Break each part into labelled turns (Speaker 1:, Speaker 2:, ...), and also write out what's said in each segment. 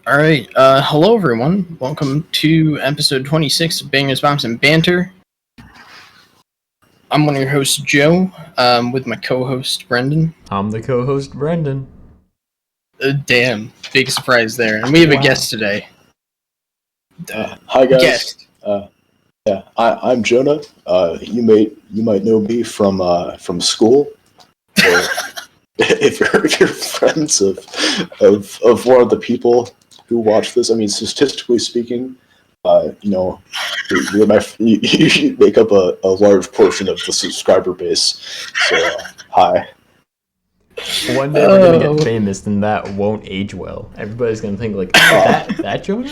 Speaker 1: All right. Hello, everyone. Welcome to episode 26 of Bangers, Bops, and Banter. I'm one of your hosts, Joe, with my co-host, Brendan.
Speaker 2: I'm the co-host, Brendan.
Speaker 1: Damn, big surprise there. And we have a guest today.
Speaker 3: Hi, guys. I'm Jonah. You might know me from school, or if you're friends of one of the people who watch this. I mean, statistically speaking, you make up a large portion of the subscriber base. So, hi.
Speaker 2: One day we're gonna get famous, and that won't age well. Everybody's gonna think like that Jonah.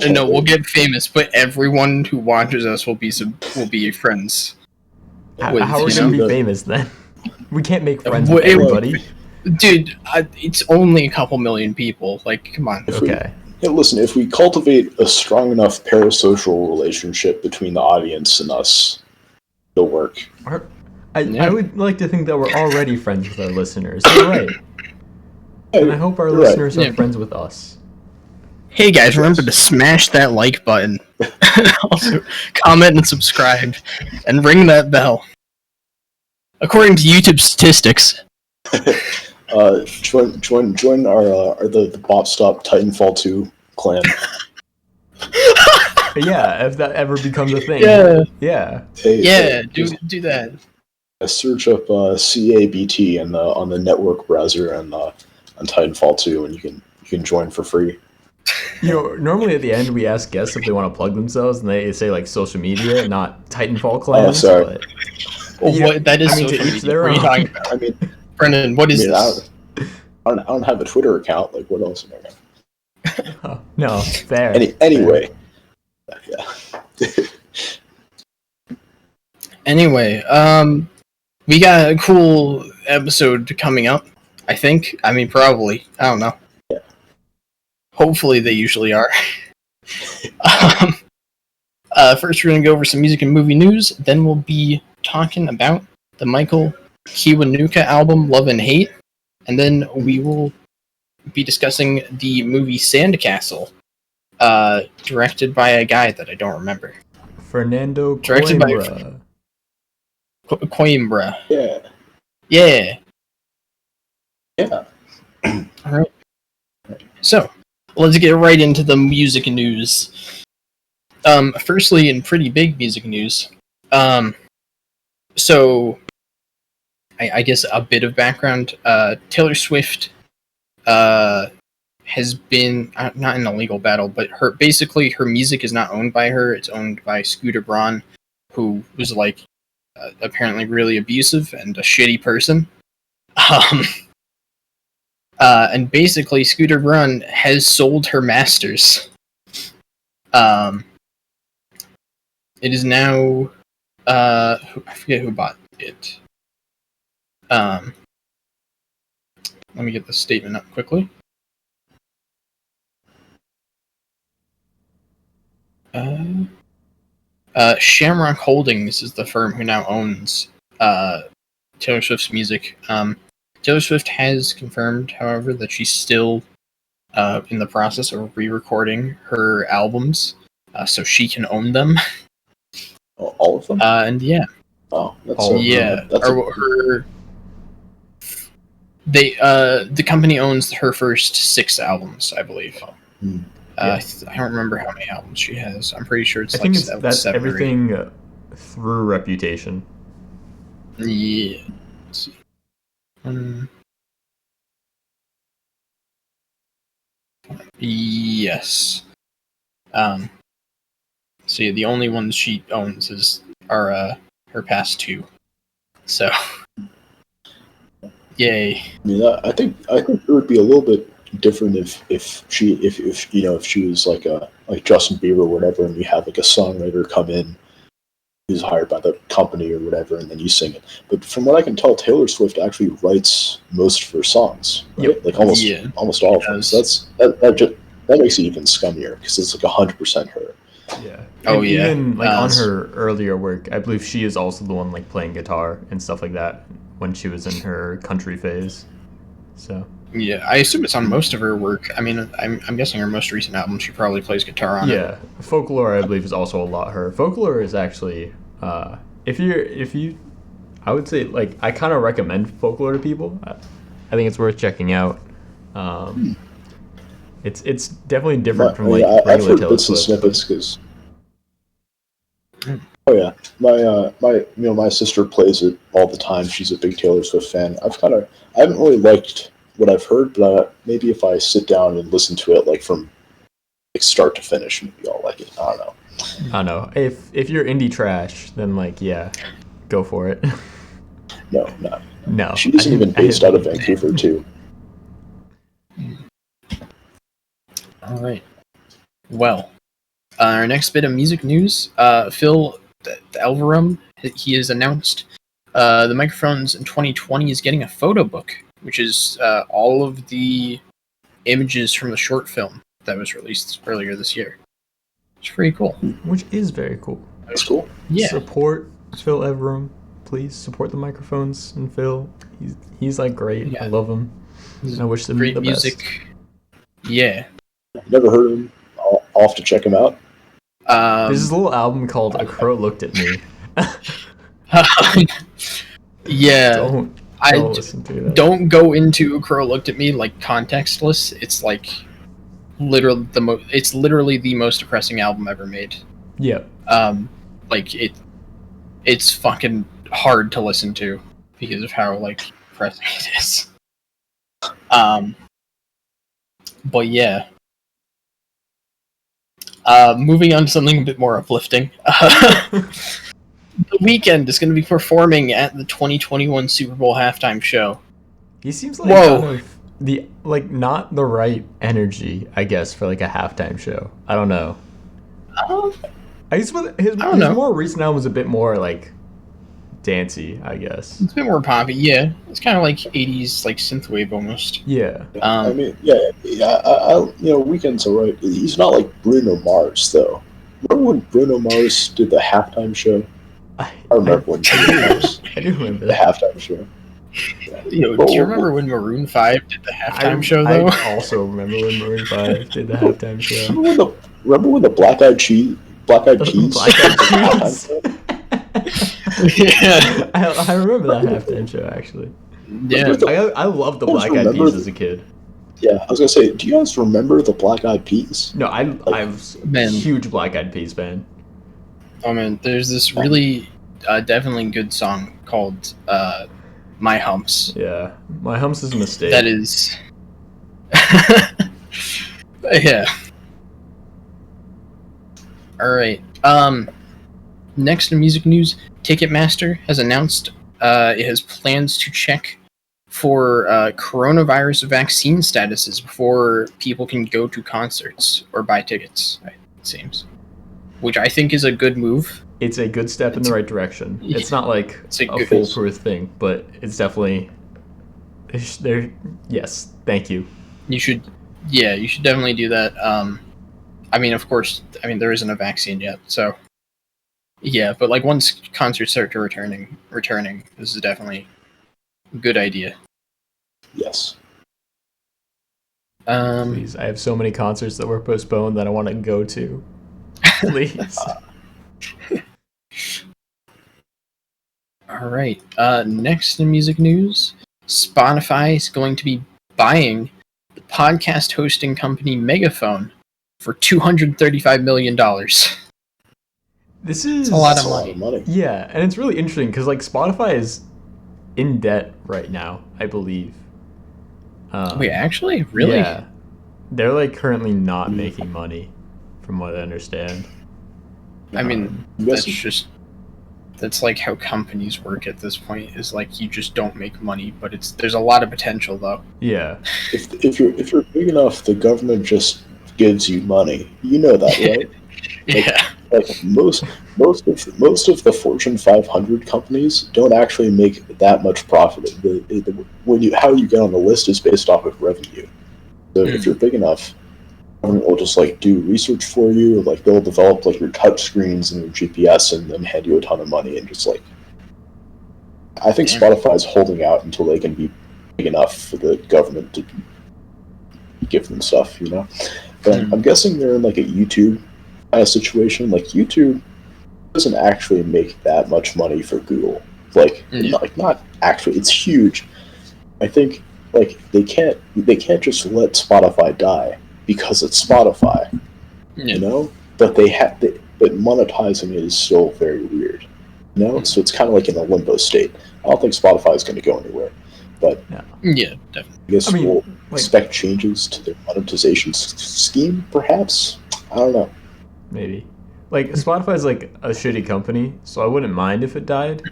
Speaker 1: No, we'll get famous, but everyone who watches us will be friends.
Speaker 2: How are we gonna be famous then? We can't make friends with everybody.
Speaker 1: Dude, it's only a couple million people. Like, come on.
Speaker 3: Listen, if we cultivate a strong enough parasocial relationship between the audience and us, it'll work.
Speaker 2: I would like to think that we're already friends with our listeners. You're right. And I hope our listeners are friends with us.
Speaker 1: Hey guys, remember to smash that like button. Also, comment and subscribe. And ring that bell. According to YouTube statistics.
Speaker 3: Join our the Bop Stop Titanfall 2 clan.
Speaker 2: Yeah, if that ever becomes a thing. Yeah.
Speaker 3: Do
Speaker 1: that.
Speaker 3: Search up CABT on the network browser and on Titanfall 2, and you can join for free.
Speaker 2: You know, normally at the end we ask guests if they want to plug themselves, and they say like social media, not Titanfall clans.
Speaker 3: Oh, sorry.
Speaker 1: But, that is social media. What are you talking about? I mean, Brendan, what is this?
Speaker 3: I don't have a Twitter account. Like, what else am I gonna?
Speaker 2: Oh, no, fair.
Speaker 3: Anyway.
Speaker 1: Anyway, we got a cool episode coming up. I think. I mean, probably. I don't know.
Speaker 3: Yeah.
Speaker 1: Hopefully, they usually are. First, we're gonna go over some music and movie news. Then we'll be talking about the Michael Kiwanuka album, Love and Hate. And then we will be discussing the movie Sandcastle, directed by a guy that I don't remember.
Speaker 2: Fernando
Speaker 1: Directed
Speaker 2: Coimbra.
Speaker 1: by Coimbra.
Speaker 3: Yeah.
Speaker 1: All right. So, let's get right into the music news. Firstly, in pretty big music news, so I guess a bit of background. Taylor Swift has been not in a legal battle, but her music is not owned by her. It's owned by Scooter Braun, who was apparently really abusive and a shitty person. And basically, Scooter Braun has sold her masters. It is now I forget who bought it. Let me get the statement up quickly. Shamrock Holdings is the firm who now owns Taylor Swift's music. Taylor Swift has confirmed, however, that she's still in the process of re-recording her albums, so she can own them.
Speaker 3: All of them?
Speaker 1: And yeah.
Speaker 3: Oh, that's
Speaker 1: the company owns her first 6 albums, I believe. I don't remember how many albums she has. I'm pretty sure it's
Speaker 2: that's
Speaker 1: 7
Speaker 2: everything through Reputation.
Speaker 1: Yeah. Let's see. Yes. So yeah, the only ones she owns are her past 2. So, yay.
Speaker 3: I think it would be a little bit different if she was like Justin Bieber or whatever, and you have like a songwriter come in who's hired by the company or whatever, and then you sing it. But from what I can tell, Taylor Swift actually writes most of her songs, right?
Speaker 1: Yep.
Speaker 3: Like almost all of them. So that makes it even scummier because it's like 100% her.
Speaker 2: Yeah.
Speaker 1: Even
Speaker 2: on her earlier work, I believe she is also the one playing guitar and stuff like that when she was in her country phase. So
Speaker 1: Yeah, I assume it's on most of her work. I mean, I'm guessing her most recent album, she probably plays guitar on it.
Speaker 2: Yeah, Folklore, I believe, is also a lot her. Folklore is actually, if you, I would say, like, I kind of recommend Folklore to people. I think it's worth checking out. It's definitely different from like
Speaker 3: I've
Speaker 2: regular
Speaker 3: heard
Speaker 2: Taylor
Speaker 3: bits and
Speaker 2: Swift.
Speaker 3: snippets because. Oh yeah, my sister plays it all the time. She's a big Taylor Swift fan. I haven't really liked what I've heard, but maybe if I sit down and listen to it like from like start to finish, maybe I'll like it. I
Speaker 2: don't know. If you're indie trash, then like go for it.
Speaker 3: No. She's even based out of Vancouver too.
Speaker 1: All right. Well, our next bit of music news, Phil Elverum, he has announced the Microphones in 2020 is getting a photo book, which is all of the images from the short film that was released earlier this year. It's pretty cool.
Speaker 2: Which is very cool.
Speaker 3: That's cool.
Speaker 1: Yeah.
Speaker 2: Support Phil Elverum. Please support the Microphones and Phil. He's like great. Yeah. I love him. I wish them
Speaker 1: great
Speaker 2: the
Speaker 1: music.
Speaker 2: Best.
Speaker 1: Yeah.
Speaker 3: Never heard of him. I'll have to check him out.
Speaker 2: There's this little album called A Crow Looked at Me.
Speaker 1: Yeah.
Speaker 2: Don't listen to that.
Speaker 1: Don't go into A Crow Looked at Me like contextless. It's like it's literally the most depressing album ever made.
Speaker 2: Yeah.
Speaker 1: Like it's fucking hard to listen to because of how like depressing it is. But yeah. Moving on to something a bit more uplifting. The Weeknd is going to be performing at the 2021 Super Bowl halftime show.
Speaker 2: He seems like kind of the not the right energy, I guess, for like a halftime show. I don't know. I guess his more recent album was a bit more like dancey, I guess.
Speaker 1: It's a bit more poppy, yeah. It's kind of like 80s like synthwave almost.
Speaker 2: Yeah.
Speaker 3: I mean, Weeknd's alright. He's not like Bruno Mars though. Remember when Bruno Mars did the halftime show? I remember when Bruno Mars
Speaker 2: I do remember
Speaker 3: the halftime show.
Speaker 1: Yeah. Do you remember when Maroon 5 did the halftime show though?
Speaker 2: I also remember when Maroon 5 did the halftime show.
Speaker 3: Remember when the Black Eyed Peas?
Speaker 1: Yeah,
Speaker 2: I remember that halftime show actually.
Speaker 1: Yeah,
Speaker 2: I loved the Black Eyed Peas as a kid.
Speaker 3: Yeah, I was gonna say, do you guys remember the Black Eyed Peas?
Speaker 2: No, I was a huge Black Eyed Peas fan.
Speaker 1: Oh man, there's this really definitely good song called "My Humps."
Speaker 2: Yeah, My Humps is a mistake.
Speaker 1: That is, yeah. All right. Next in music news, Ticketmaster has announced it has plans to check for coronavirus vaccine statuses before people can go to concerts or buy tickets, it seems. Which I think is a good move.
Speaker 2: It's a good step in the right direction. It's not like a foolproof thing, but it's definitely... Yes, thank you.
Speaker 1: You should definitely do that. I mean, of course, there isn't a vaccine yet, so... Yeah, but like once concerts start to returning, this is definitely a good idea.
Speaker 3: Yes.
Speaker 2: Please, I have so many concerts that were postponed that I want to go to. Please.
Speaker 1: All right. Next in music news, Spotify is going to be buying the podcast hosting company Megaphone for $235 million.
Speaker 2: This is
Speaker 1: a lot of money.
Speaker 2: Yeah, and it's really interesting because like Spotify is in debt right now, I believe.
Speaker 1: Wait, actually? Really?
Speaker 2: Yeah. They're like currently not making money, from what I understand.
Speaker 1: I mean, that's like how companies work at this point. Is like you just don't make money, but there's a lot of potential though.
Speaker 2: Yeah.
Speaker 3: If you're big enough, the government just gives you money. You know that, right?
Speaker 1: Yeah.
Speaker 3: Like most of the Fortune 500 companies don't actually make that much profit. How you get on the list is based off of revenue. So if you're big enough, the government will just like do research for you. Like they'll develop like your touch screens and your GPS, and then hand you a ton of money. And just like, I think Spotify is holding out until they can be enough for the government to give them stuff, you know. But I'm guessing they're in like a YouTube kind of situation. Like YouTube doesn't actually make that much money for Google. Like not actually, it's huge. I think like they can't just let Spotify die because it's Spotify, you know. But but monetizing it is still very weird, you know. So it's kind of like in a limbo state. I don't think Spotify is going to go anywhere, but
Speaker 1: yeah, definitely.
Speaker 3: I guess we'll expect changes to their monetization scheme, perhaps. I don't know.
Speaker 2: Maybe. Like, Spotify's like a shitty company, so I wouldn't mind if it died.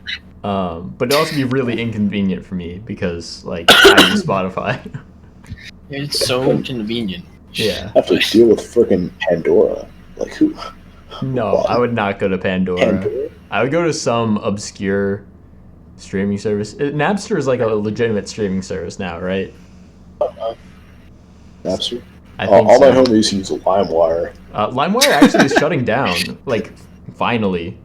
Speaker 2: But it'd also be really inconvenient for me because, like, I use Spotify.
Speaker 1: It's so convenient.
Speaker 2: Yeah.
Speaker 3: I have to deal with freaking Pandora. Like, who?
Speaker 2: No, I would not go to Pandora. I would go to some obscure streaming service. Napster is like a legitimate streaming service now, right?
Speaker 3: Napster?
Speaker 2: I think
Speaker 3: all my homies use LimeWire.
Speaker 2: LimeWire actually is shutting down. Like, finally.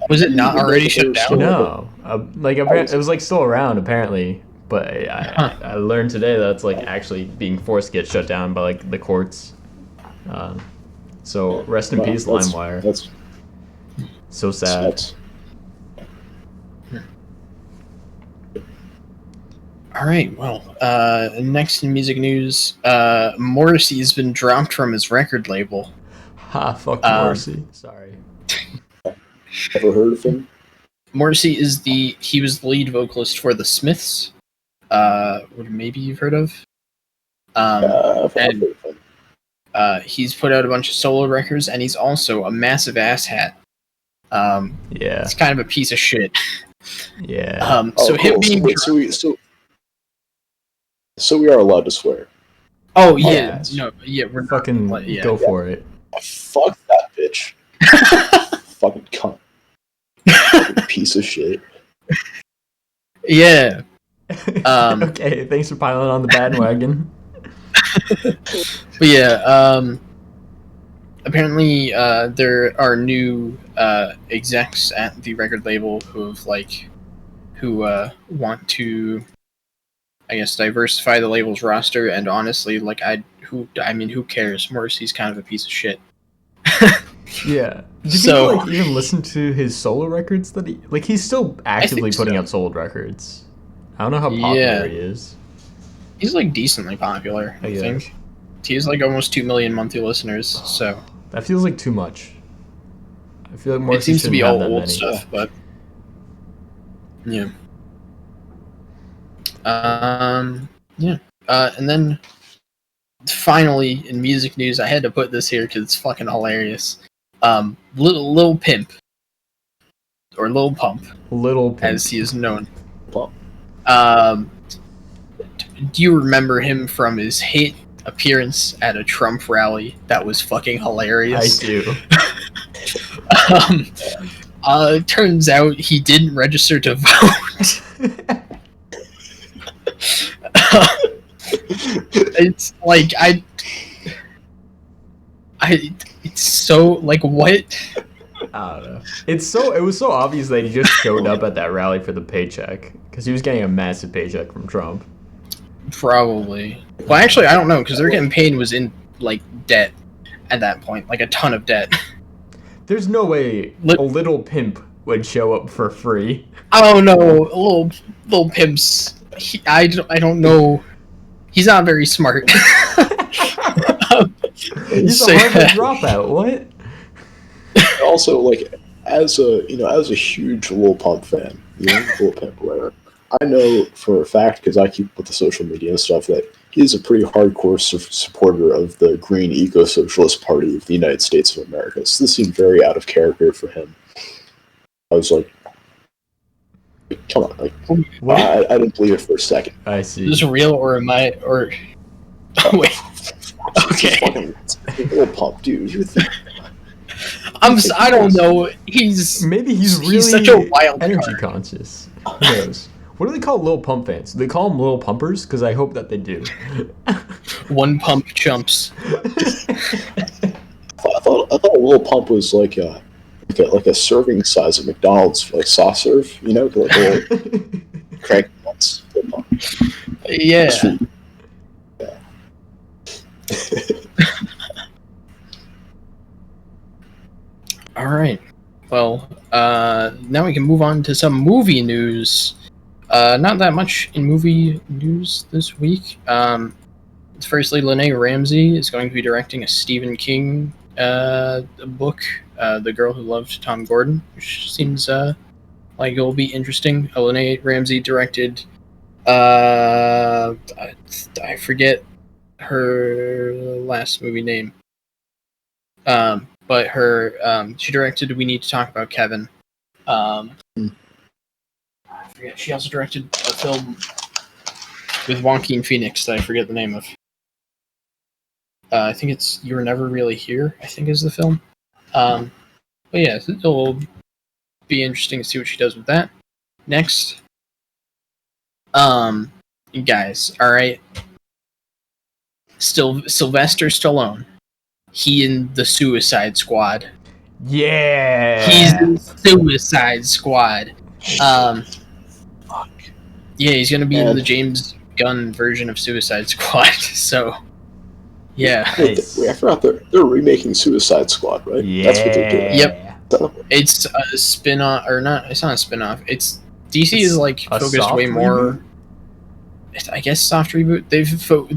Speaker 1: Was it not already shut down?
Speaker 2: No. It was like still around apparently, but I learned today that it's like actually being forced to get shut down by like the courts. So rest in peace, LimeWire.
Speaker 3: That's
Speaker 2: so sad.
Speaker 1: All right, well, next in music news, Morrissey's been dropped from his record label.
Speaker 2: Ha, fuck Morrissey. Sorry.
Speaker 3: Ever heard of him?
Speaker 1: Morrissey he was the lead vocalist for the Smiths. Maybe you've heard of. And he's put out a bunch of solo records, and he's also a massive asshat.
Speaker 2: Yeah.
Speaker 1: He's kind of a piece of shit.
Speaker 2: Yeah.
Speaker 3: So we are allowed to swear.
Speaker 1: Oh yeah, no, yeah, we're
Speaker 2: fucking go for it.
Speaker 3: Fuck that bitch. Fucking cunt. Fucking piece of shit.
Speaker 1: Yeah.
Speaker 2: Okay, thanks for piling on the bandwagon.
Speaker 1: But yeah, apparently there are new execs at the record label who want to, I guess, diversify the label's roster. And honestly, who cares? Morrissey's kind of a piece of shit.
Speaker 2: Yeah. Do people even listen to his solo records? He's still actively putting out solo records. I don't know how popular he is.
Speaker 1: He's like decently popular, I think. He has like almost 2 million monthly listeners, so
Speaker 2: that feels like too much. I feel like Morrissey
Speaker 1: it seems to be all old
Speaker 2: many.
Speaker 1: stuff, but yeah. And then finally in music news, I had to put this here because it's fucking hilarious. Lil Pimp, or Lil Pump, as he is known. Do you remember him from his hate appearance at a Trump rally? That was fucking hilarious.
Speaker 2: I do.
Speaker 1: Turns out he didn't register to vote. It's like it's so like what?
Speaker 2: I don't know. It was so obvious that he just showed up at that rally for the paycheck because he was getting a massive paycheck from Trump.
Speaker 1: Probably. Well, actually, I don't know because their campaign was in like debt at that point, like a ton of debt.
Speaker 2: There's no way a Little Pimp would show up for free.
Speaker 1: Oh no, little Pimp's. I don't know. He's not very smart.
Speaker 2: He's a Harvard dropout. What?
Speaker 3: Also, like, as a huge Lil Pump fan, Lil Pimp, whatever, I know for a fact, because I keep with the social media and stuff, that he's a pretty hardcore supporter of the Green Eco-Socialist Party of the United States of America. So this seemed very out of character for him. I was like, come on, like, I didn't believe it for a second.
Speaker 2: I see.
Speaker 1: Is this real, or am I, or... Oh, wait. Okay.
Speaker 3: Lil Pump, dude.
Speaker 1: I don't know.
Speaker 2: Maybe he's really
Speaker 1: such a wild
Speaker 2: energy
Speaker 1: card.
Speaker 2: Conscious. Who knows? What do they call Lil Pump fans? Do they call them Lil Pumpers? Because I hope that they do.
Speaker 1: One pump chumps.
Speaker 3: I thought Lil Pump was like a serving size of McDonald's, like soft serve, like a little crank nuts.
Speaker 1: Yeah. All right. Well, now we can move on to some movie news. Not that much in movie news this week. Firstly, Lene Ramsey is going to be directing a Stephen King book, The Girl Who Loved Tom Gordon, which seems like it will be interesting. Lene Ramsey directed. I forget her last movie name. But she directed We Need to Talk About Kevin. I forget. She also directed a film with Joaquin Phoenix that I forget the name of. I think it's You Were Never Really Here, I think is the film. But yeah, it'll be interesting to see what she does with that. Next. Guys, alright. Sylvester Stallone. He in the Suicide Squad.
Speaker 2: Yeah!
Speaker 1: He's in Suicide Squad. Yeah, he's gonna be in the James Gunn version of Suicide Squad, so... Yeah.
Speaker 3: Wait, I forgot they're remaking Suicide Squad, right?
Speaker 2: Yeah.
Speaker 3: That's what they're doing.
Speaker 1: Yep. It's a spin-off, or not, it's not a spin-off. DC is, like, focused way more... Reboot? I guess soft reboot.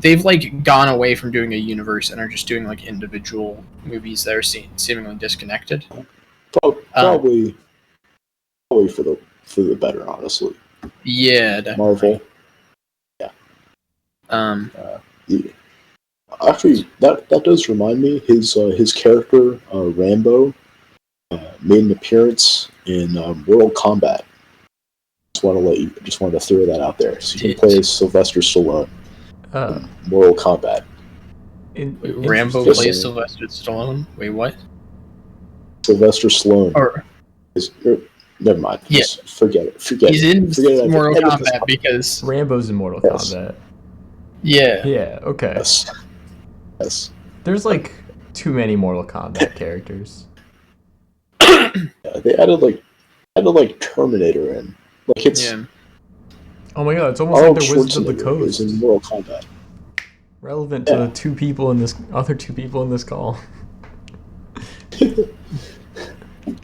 Speaker 1: They've like gone away from doing a universe and are just doing like individual movies that are seemingly disconnected.
Speaker 3: Probably for the better, honestly.
Speaker 1: Yeah, definitely.
Speaker 3: Marvel. Yeah. Yeah. Actually, that does remind me. His character Rambo made an appearance in Mortal Kombat. Just wanted to throw that out there. So you can play as Sylvester Stallone. Mortal Kombat.
Speaker 1: Rambo plays Sylvester Stallone? Wait, what?
Speaker 3: Sylvester Stallone. Never mind.
Speaker 1: Yeah.
Speaker 3: Just forget it.
Speaker 1: He's in Mortal Kombat because...
Speaker 2: Rambo's in Mortal Kombat.
Speaker 1: Yeah.
Speaker 2: Yeah, okay.
Speaker 3: Yes.
Speaker 2: There's like too many Mortal Kombat characters.
Speaker 3: Yeah, they added Terminator in. Like it's.
Speaker 2: Yeah. Oh my god! It's almost like they're Wizards of the Coast.
Speaker 3: In Mortal Kombat.
Speaker 2: Relevant to the other two people in this call.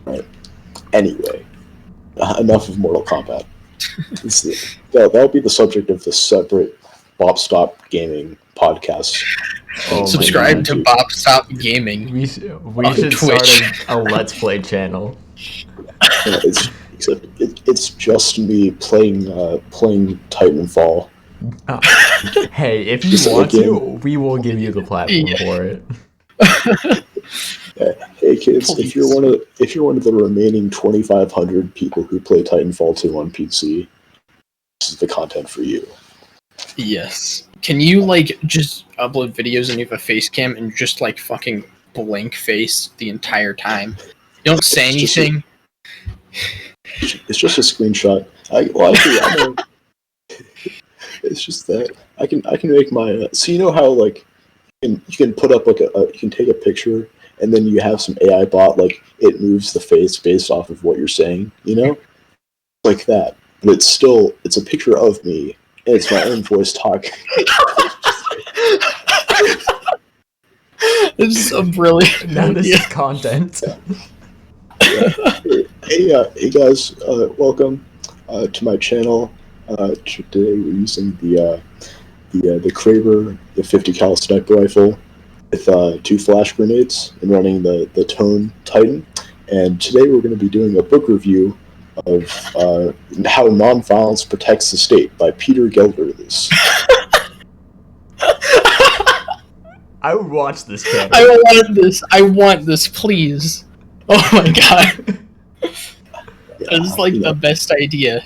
Speaker 3: Right. Anyway, enough of Mortal Kombat. That'll be the subject of the separate Bop Stop Gaming podcast.
Speaker 1: Subscribe to Bop Stop Gaming.
Speaker 2: We should
Speaker 1: Twitch.
Speaker 2: Start a Let's Play channel.
Speaker 3: Except it's just me playing Titanfall.
Speaker 2: Hey, if you want to, we will give you the platform for it.
Speaker 3: Hey kids, if you're one of the remaining 2,500 people who play Titanfall 2 on PC, this is the content for you.
Speaker 1: Yes. Can you like just upload videos and you have a face cam and just like fucking blank face the entire time? You don't say anything.
Speaker 3: It's just a screenshot. It's just that I can make my. So you know how like you can put up like you can take a picture and then you have some AI bot like it moves the face based off of what you're saying. You know, like that. But it's a picture of me and it's my own voice talking.
Speaker 1: This is a brilliant.
Speaker 2: Now this is content.
Speaker 3: Yeah. Hey guys, welcome to my channel. Today we're using the Kraber, the 50 cal sniper rifle with 2 flash grenades and running the Tone Titan. And today we're going to be doing a book review of How Nonviolence Protects the State by Peter Gelderlis.
Speaker 2: I would watch this channel.
Speaker 1: I want this, please. Oh my god. It's like the best idea.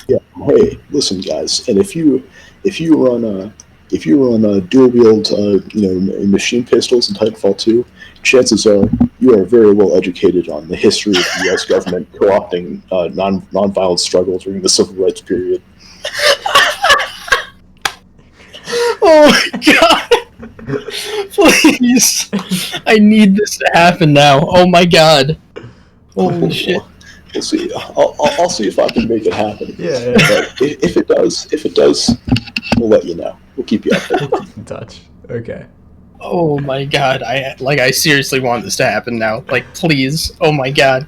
Speaker 3: Yeah. Hey, listen, guys, and if you run dual wield machine pistols in Titanfall 2, chances are you are very well educated on the history of the U.S. government co-opting non-violent struggle during the civil rights period.
Speaker 1: Oh my god. Please. I need this to happen now. Oh my god. Holy shit.
Speaker 3: We'll see. I'll see if I can make it happen.
Speaker 2: Yeah.
Speaker 3: But if it does, we'll let you know. We'll keep you updated.
Speaker 2: We'll keep in touch. Okay.
Speaker 1: Oh my god, I seriously want this to happen now. Like, please. Oh my god.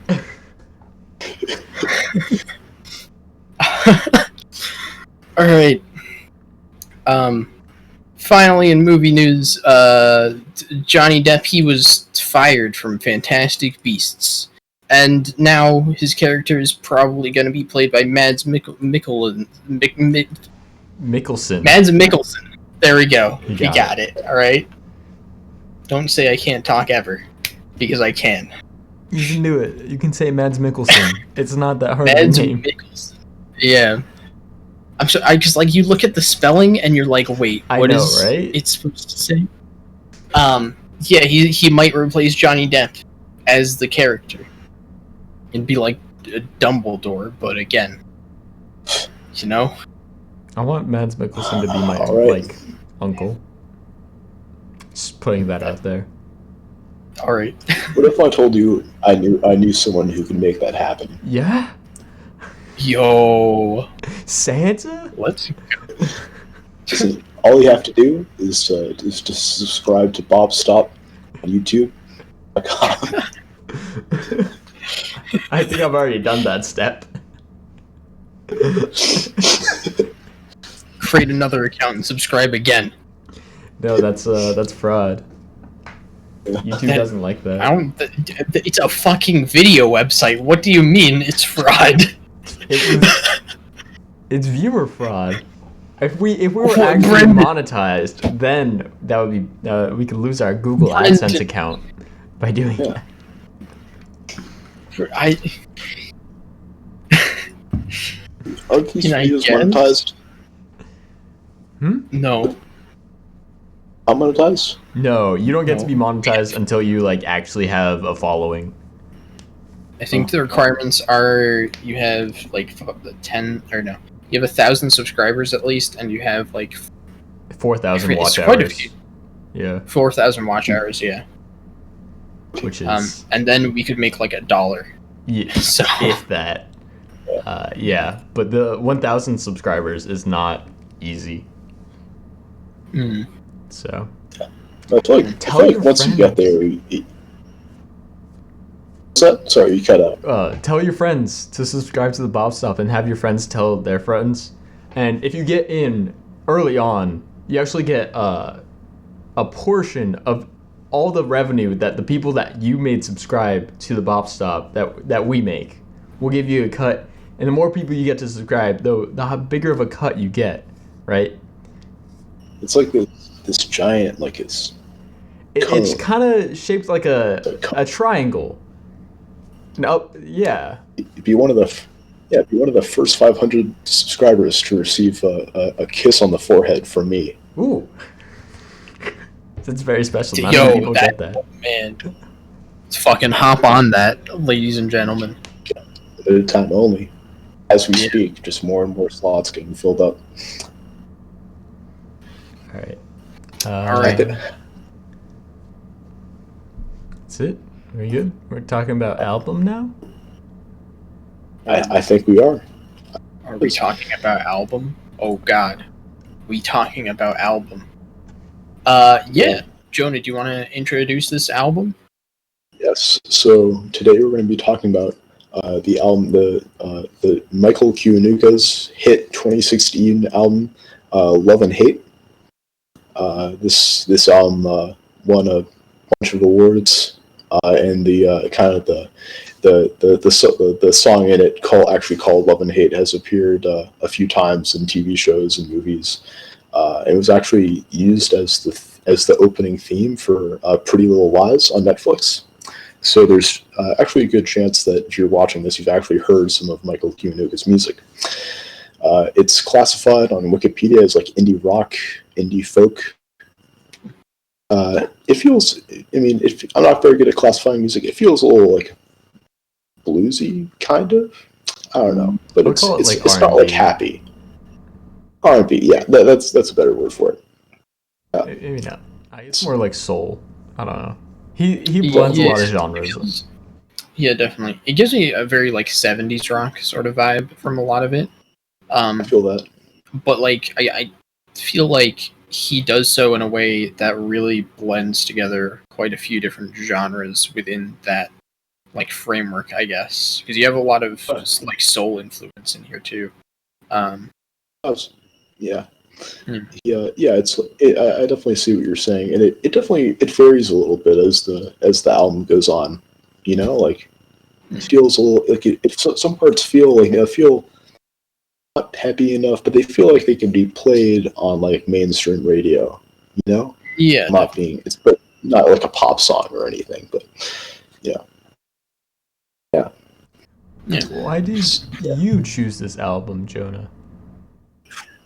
Speaker 1: Alright. Finally in movie news, Johnny Depp, he was fired from Fantastic Beasts. And now his character is probably going to be played by Mads Mikkelsen. Mads Mikkelsen. There we go. He got it. Alright. Don't say I can't talk ever. Because I can.
Speaker 2: You can do it. You can say Mads Mikkelsen. It's not that hard
Speaker 1: Mads
Speaker 2: of a name.
Speaker 1: Mikkelsen. Yeah. I just, like, you look at the spelling and you're like, wait, what is
Speaker 2: right?
Speaker 1: it supposed to say? Yeah, he might replace Johnny Depp as the character. It'd be like Dumbledore, but again, you know?
Speaker 2: I want Mads Mikkelsen to be my, like, uncle. Just putting that out there.
Speaker 1: Alright.
Speaker 3: What if I told you I knew someone who could make that happen?
Speaker 2: Yeah?
Speaker 1: Yo.
Speaker 2: Santa?
Speaker 1: Let's go.
Speaker 3: Listen, all you have to do is to subscribe to Bop Stop on YouTube.
Speaker 2: I think I've already done that step.
Speaker 1: Create another account and subscribe again.
Speaker 2: No, that's fraud. YouTube doesn't like that.
Speaker 1: It's a fucking video website. What do you mean it's fraud?
Speaker 2: It's viewer fraud. If we were actually monetized, then that would be we could lose our Google AdSense account by doing that.
Speaker 3: Aren't these videos monetized?
Speaker 1: No.
Speaker 3: I'm monetized?
Speaker 2: No, you don't get to be monetized until you like actually have a following.
Speaker 1: I think the requirements are you have like 10 or no, you have 1,000 subscribers at least, and you have like
Speaker 2: 4,000 watch
Speaker 1: quite
Speaker 2: hours.
Speaker 1: A few.
Speaker 2: Yeah.
Speaker 1: 4,000 watch hours. Yeah.
Speaker 2: Which is
Speaker 1: and then we could make like $1.
Speaker 2: Yeah.
Speaker 1: So
Speaker 2: if that. Yeah, but the 1,000 subscribers is not easy. So.
Speaker 3: I feel like once you get there, what's that? Sorry, you cut out.
Speaker 2: Tell your friends to subscribe to the Bop Stop and have your friends tell their friends. And if you get in early on, you actually get a portion of all the revenue that the people that you made subscribe to the Bop Stop that we make. We'll give you a cut. And the more people you get to subscribe, the bigger of a cut you get, right?
Speaker 3: It's like this giant, like it's
Speaker 2: kind of shaped like a triangle. No, yeah.
Speaker 3: Be one of the first 500 subscribers to receive a kiss on the forehead from me.
Speaker 2: Ooh, that's very special. Not
Speaker 1: Yo,
Speaker 2: many people get that.
Speaker 1: Man, let's fucking hop on that, ladies and gentlemen.
Speaker 3: Limited time only. As we speak, just more and more slots getting filled up.
Speaker 2: All right.
Speaker 1: All right.
Speaker 2: That's it. Very good. We're talking about album now?
Speaker 3: I think we are.
Speaker 1: Are we talking about album? Oh god. We talking about album. Yeah. Jonah, do you want to introduce this album?
Speaker 3: Yes. So today we're going to be talking about the album, the Michael Kiwanuka's hit 2016 album, Love and Hate. This album won a bunch of awards. And the kind of the song in it called Love and Hate has appeared a few times in TV shows and movies. It was actually used as the opening theme for Pretty Little Lies on Netflix. So there's actually a good chance that if you're watching this, you've actually heard some of Michael Kiwanuka's music. It's classified on Wikipedia as like indie rock, indie folk. It feels, I'm not very good at classifying music. It feels a little like bluesy, kind of. I don't know, but it's not like happy. R&B, yeah, that's a better word for it.
Speaker 2: Maybe not. It's more like soul. I don't know. He blends a lot of genres.
Speaker 1: Yeah, definitely. It gives me a very like 70s rock sort of vibe from a lot of it.
Speaker 3: I feel that.
Speaker 1: But like I feel like he does so in a way that really blends together quite a few different genres within that like framework, I guess, because you have a lot of like soul influence in here too.
Speaker 3: Yeah. I definitely see what you're saying, and it definitely varies a little bit as the album goes on. You know, like it feels a little like some parts feel like feel not peppy enough, but they feel like they can be played on like mainstream radio. You know,
Speaker 1: Yeah,
Speaker 3: not being but not like a pop song or anything, but yeah.
Speaker 2: Why did you choose this album, Jonah?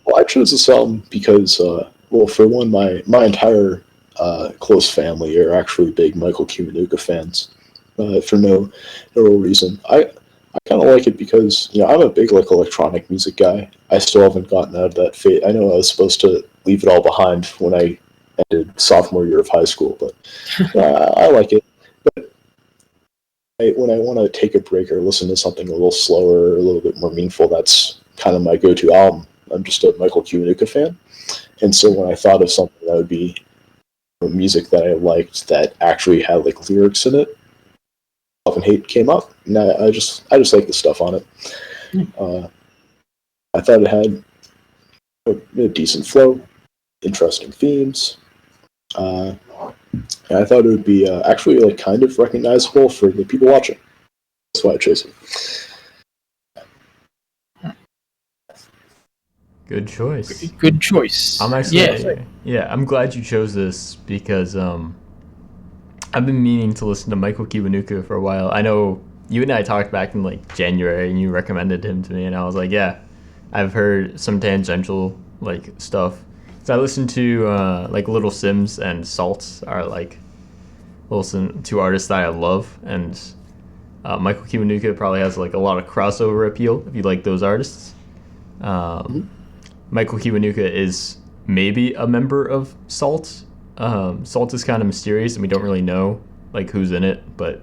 Speaker 3: Well, I chose this album because, well, for one, my entire close family are actually big Michael Kiwanuka fans. For no real reason, I kind of like it because I'm a big like electronic music guy. I still haven't gotten out of that phase. I know I was supposed to leave it all behind when I ended sophomore year of high school, but I like it. But when I want to take a break or listen to something a little slower, or a little bit more meaningful, that's kind of my go-to album. I'm just a Michael Kiwanuka fan, and so when I thought of something that would be music that I liked that actually had like lyrics in it, Love and Hate came up, and I just like the stuff on it. I thought it had a decent flow, interesting themes. And I thought it would be actually like kind of recognizable for the people watching. That's why I chose it.
Speaker 2: Good choice.
Speaker 1: Good choice.
Speaker 2: I'm actually I'm glad you chose this because I've been meaning to listen to Michael Kiwanuka for a while. I know you and I talked back in like January and you recommended him to me and I was like, yeah, I've heard some tangential like stuff. So I listened to like Little Sims and Salt are like two artists that I love, and Michael Kiwanuka probably has like a lot of crossover appeal if you like those artists. Michael Kiwanuka is maybe a member of Salt. Salt is kind of mysterious, and we don't really know like who's in it, but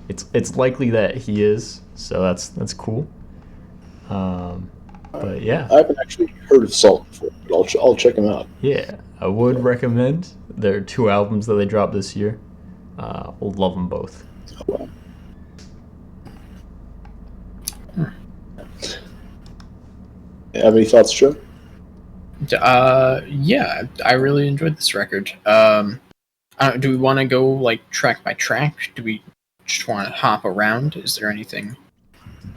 Speaker 2: it's likely that he is. So that's cool. But yeah,
Speaker 3: I haven't actually heard of Salt before, but I'll check him out.
Speaker 2: Yeah, I would recommend their 2 albums that they dropped this year. We'll love them both.
Speaker 3: Oh, wow. Have any thoughts, Joe?
Speaker 1: Yeah, I really enjoyed this record. Do we want to go like track by track? Do we just want to hop around? Is there anything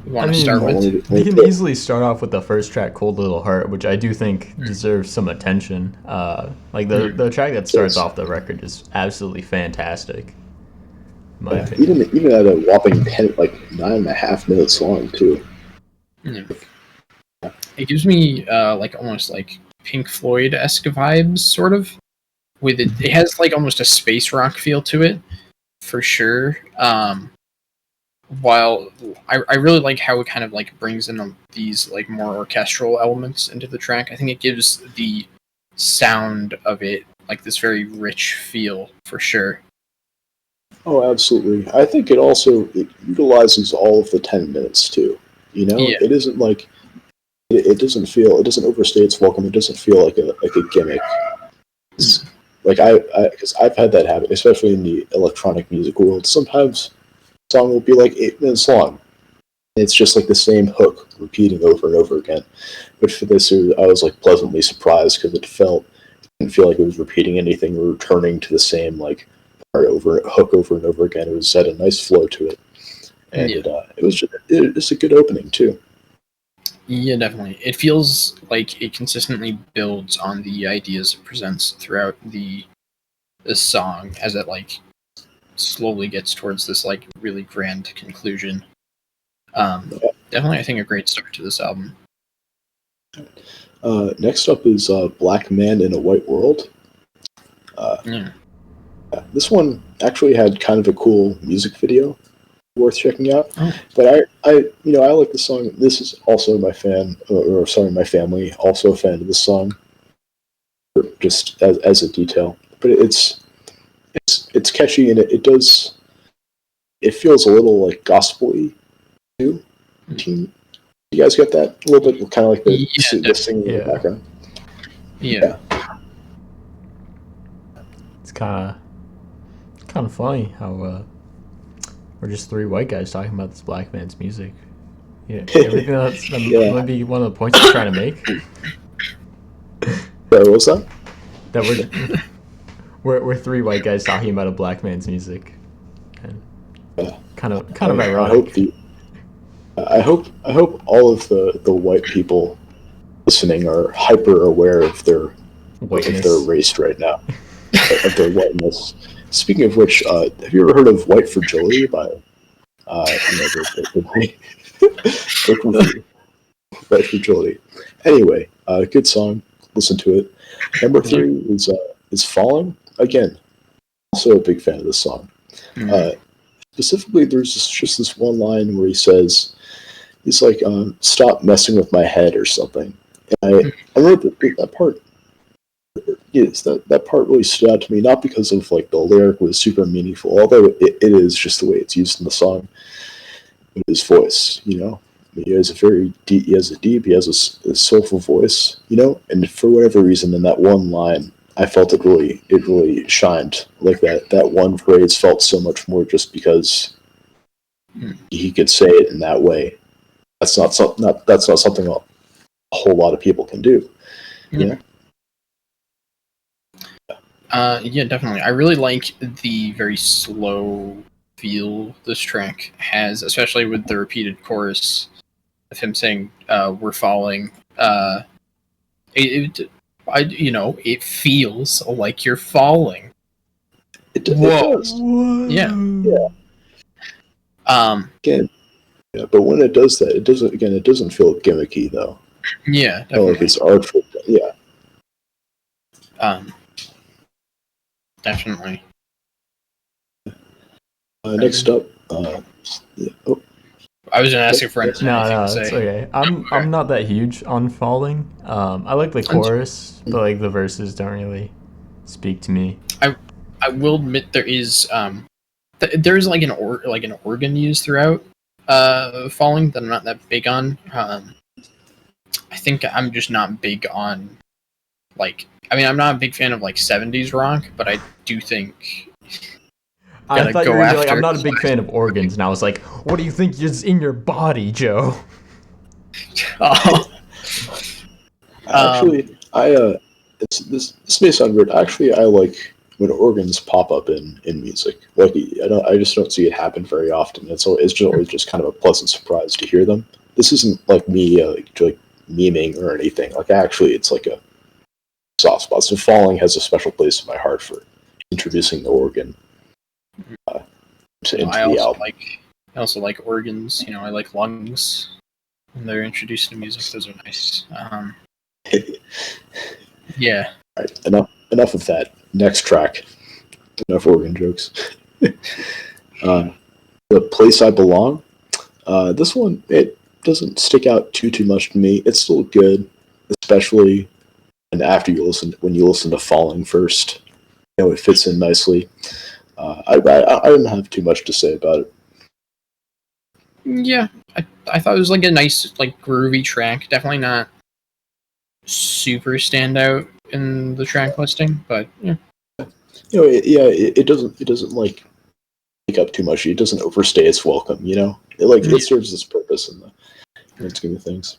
Speaker 1: we want to start with?
Speaker 2: We can easily start off with the first track, Cold Little Heart, which I do think deserves some attention. Like the track that starts off the record is absolutely fantastic.
Speaker 3: Even at a whopping 9.5 minutes long too.
Speaker 1: It gives me like almost like Pink Floyd-esque vibes, sort of. With it, it has like almost a space rock feel to it, for sure. While I really like how it kind of like brings in these like more orchestral elements into the track. I think it gives the sound of it like this very rich feel, for sure.
Speaker 3: Oh, absolutely. I think it utilizes all of the 10 minutes too. It isn't like it doesn't overstay its welcome. It doesn't feel like a gimmick. Like because I've had that happen, especially in the electronic music world. Sometimes a song will be like 8 minutes long, and it's just like the same hook repeating over and over again. But for this, I was like pleasantly surprised because it didn't feel like it was repeating anything or returning to the same like hook over and over again. It was had a nice flow to it, and it's a good opening too.
Speaker 1: Yeah, definitely. It feels like it consistently builds on the ideas it presents throughout the song as it like slowly gets towards this like really grand conclusion. Definitely, I think a great start to this album.
Speaker 3: Next up is Black Man in a White World. This one actually had kind of a cool music video worth checking out. But I like the song. This is also my family also a fan of the song, just as a detail. But it's catchy, and it does it feels a little like gospel-y too. You guys get that a little bit, kind of like the singing in the background.
Speaker 1: Yeah.
Speaker 2: It's kind of funny how we're just three white guys talking about this black man's music. Yeah, everything that might be one of the points I'm trying to make.
Speaker 3: What's that?
Speaker 2: That we're three white guys talking about a black man's music, and kind of ironic.
Speaker 3: I hope all of the white people listening are hyper aware of their race right now, of their whiteness. Speaking of which, have you ever heard of "White Fragility" by White Fragility? Anyway, good song. Listen to it. Number 3 is "Falling." Again, also a big fan of this song. Specifically, there's just this one line where he's like, "Stop messing with my head" or something. And I wrote that part. Yes, that part really stood out to me, not because of like the lyric was super meaningful, although it is just the way it's used in the song. But his voice, he has a soulful voice, and for whatever reason, in that one line, I felt it really shined. Like that one phrase felt so much more just because he could say it in that way. That's not something a whole lot of people can do. Yeah.
Speaker 1: Yeah, definitely. I really like the very slow feel this track has, especially with the repeated chorus of him saying, "We're falling." It feels like you're falling.
Speaker 3: It does.
Speaker 1: Yeah.
Speaker 3: Again, but when it does that, it doesn't feel gimmicky though.
Speaker 1: Yeah, definitely.
Speaker 3: Like it's artful. Yeah.
Speaker 1: Definitely.
Speaker 3: Next up,
Speaker 1: I was gonna ask you for anything.
Speaker 2: No, it's okay. I'm not that huge on "Falling." I like the chorus, but like the verses don't really speak to me.
Speaker 1: I will admit there is there's like an organ used throughout "Falling" that I'm not that big on. I think I'm just not big on I'm not a big fan of like 70s rock, but I do think
Speaker 2: I thought you were like, I'm not a big fan of organs, and I was like, what do you think is in your body, Joe?
Speaker 3: Actually, this may sound weird. Actually, I like when organs pop up in music. Like I just don't see it happen very often. It's always just kind of a pleasant surprise to hear them. This isn't like me like memeing or anything. Like actually, it's like a soft spot. So "Falling" has a special place in my heart for introducing the organ into the album.
Speaker 1: I also like organs. I like lungs when they're introduced to music. Those are nice. Yeah.
Speaker 3: All right, enough of that. Next track. Enough organ jokes. The "Place I Belong." This one, it doesn't stick out too much to me. It's still good, especially when you listen to "Falling" first. It fits in nicely. I didn't have too much to say about it.
Speaker 1: Yeah, I thought it was like a nice, like groovy track. Definitely not super standout in the track listing, but yeah.
Speaker 3: It doesn't like take up too much. It doesn't overstay its welcome. It serves its purpose in the grand scheme of things.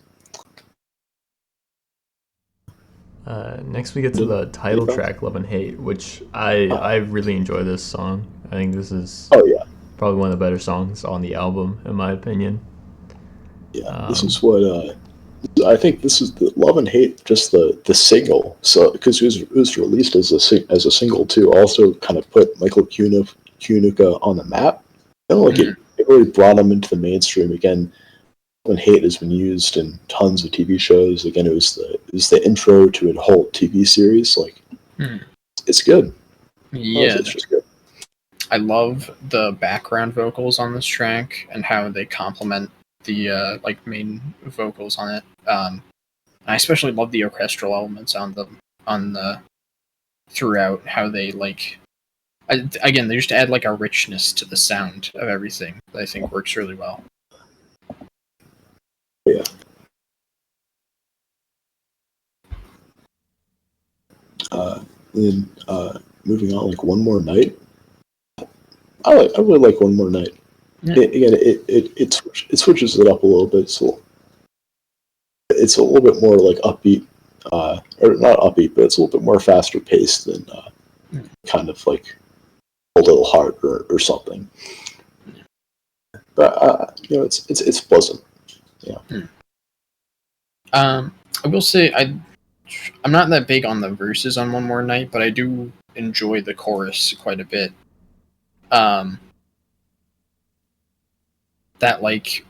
Speaker 2: Next we get to the title track, "Love and Hate," which I really enjoy this song. I think this is probably one of the better songs on the album, in my opinion.
Speaker 3: Yeah, this is what I think. This is the "Love and Hate," just the single. So because it was released as a single too, also kind of put Michael Kiwanuka on the map. It really brought him into the mainstream again. "Love and Hate" has been used in tons of TV shows. Again, it was the intro to a whole TV series. It's good.
Speaker 1: Yeah,
Speaker 3: it's just good.
Speaker 1: I love the background vocals on this track and how they complement the main vocals on it. I especially love the orchestral elements on the throughout, how they Again, they just add like a richness to the sound of everything that I think works really well.
Speaker 3: Yeah. Then moving on, like One More Night. I really like One More Night. Yeah. It switches it up a little bit. So it's a little bit more like upbeat, or not upbeat, but it's a little bit more faster paced than kind of like A Little Heart or something. But it's pleasant. Yeah.
Speaker 1: I will say I'm not that big on the verses on One More Night, but I do enjoy the chorus quite a bit. That like,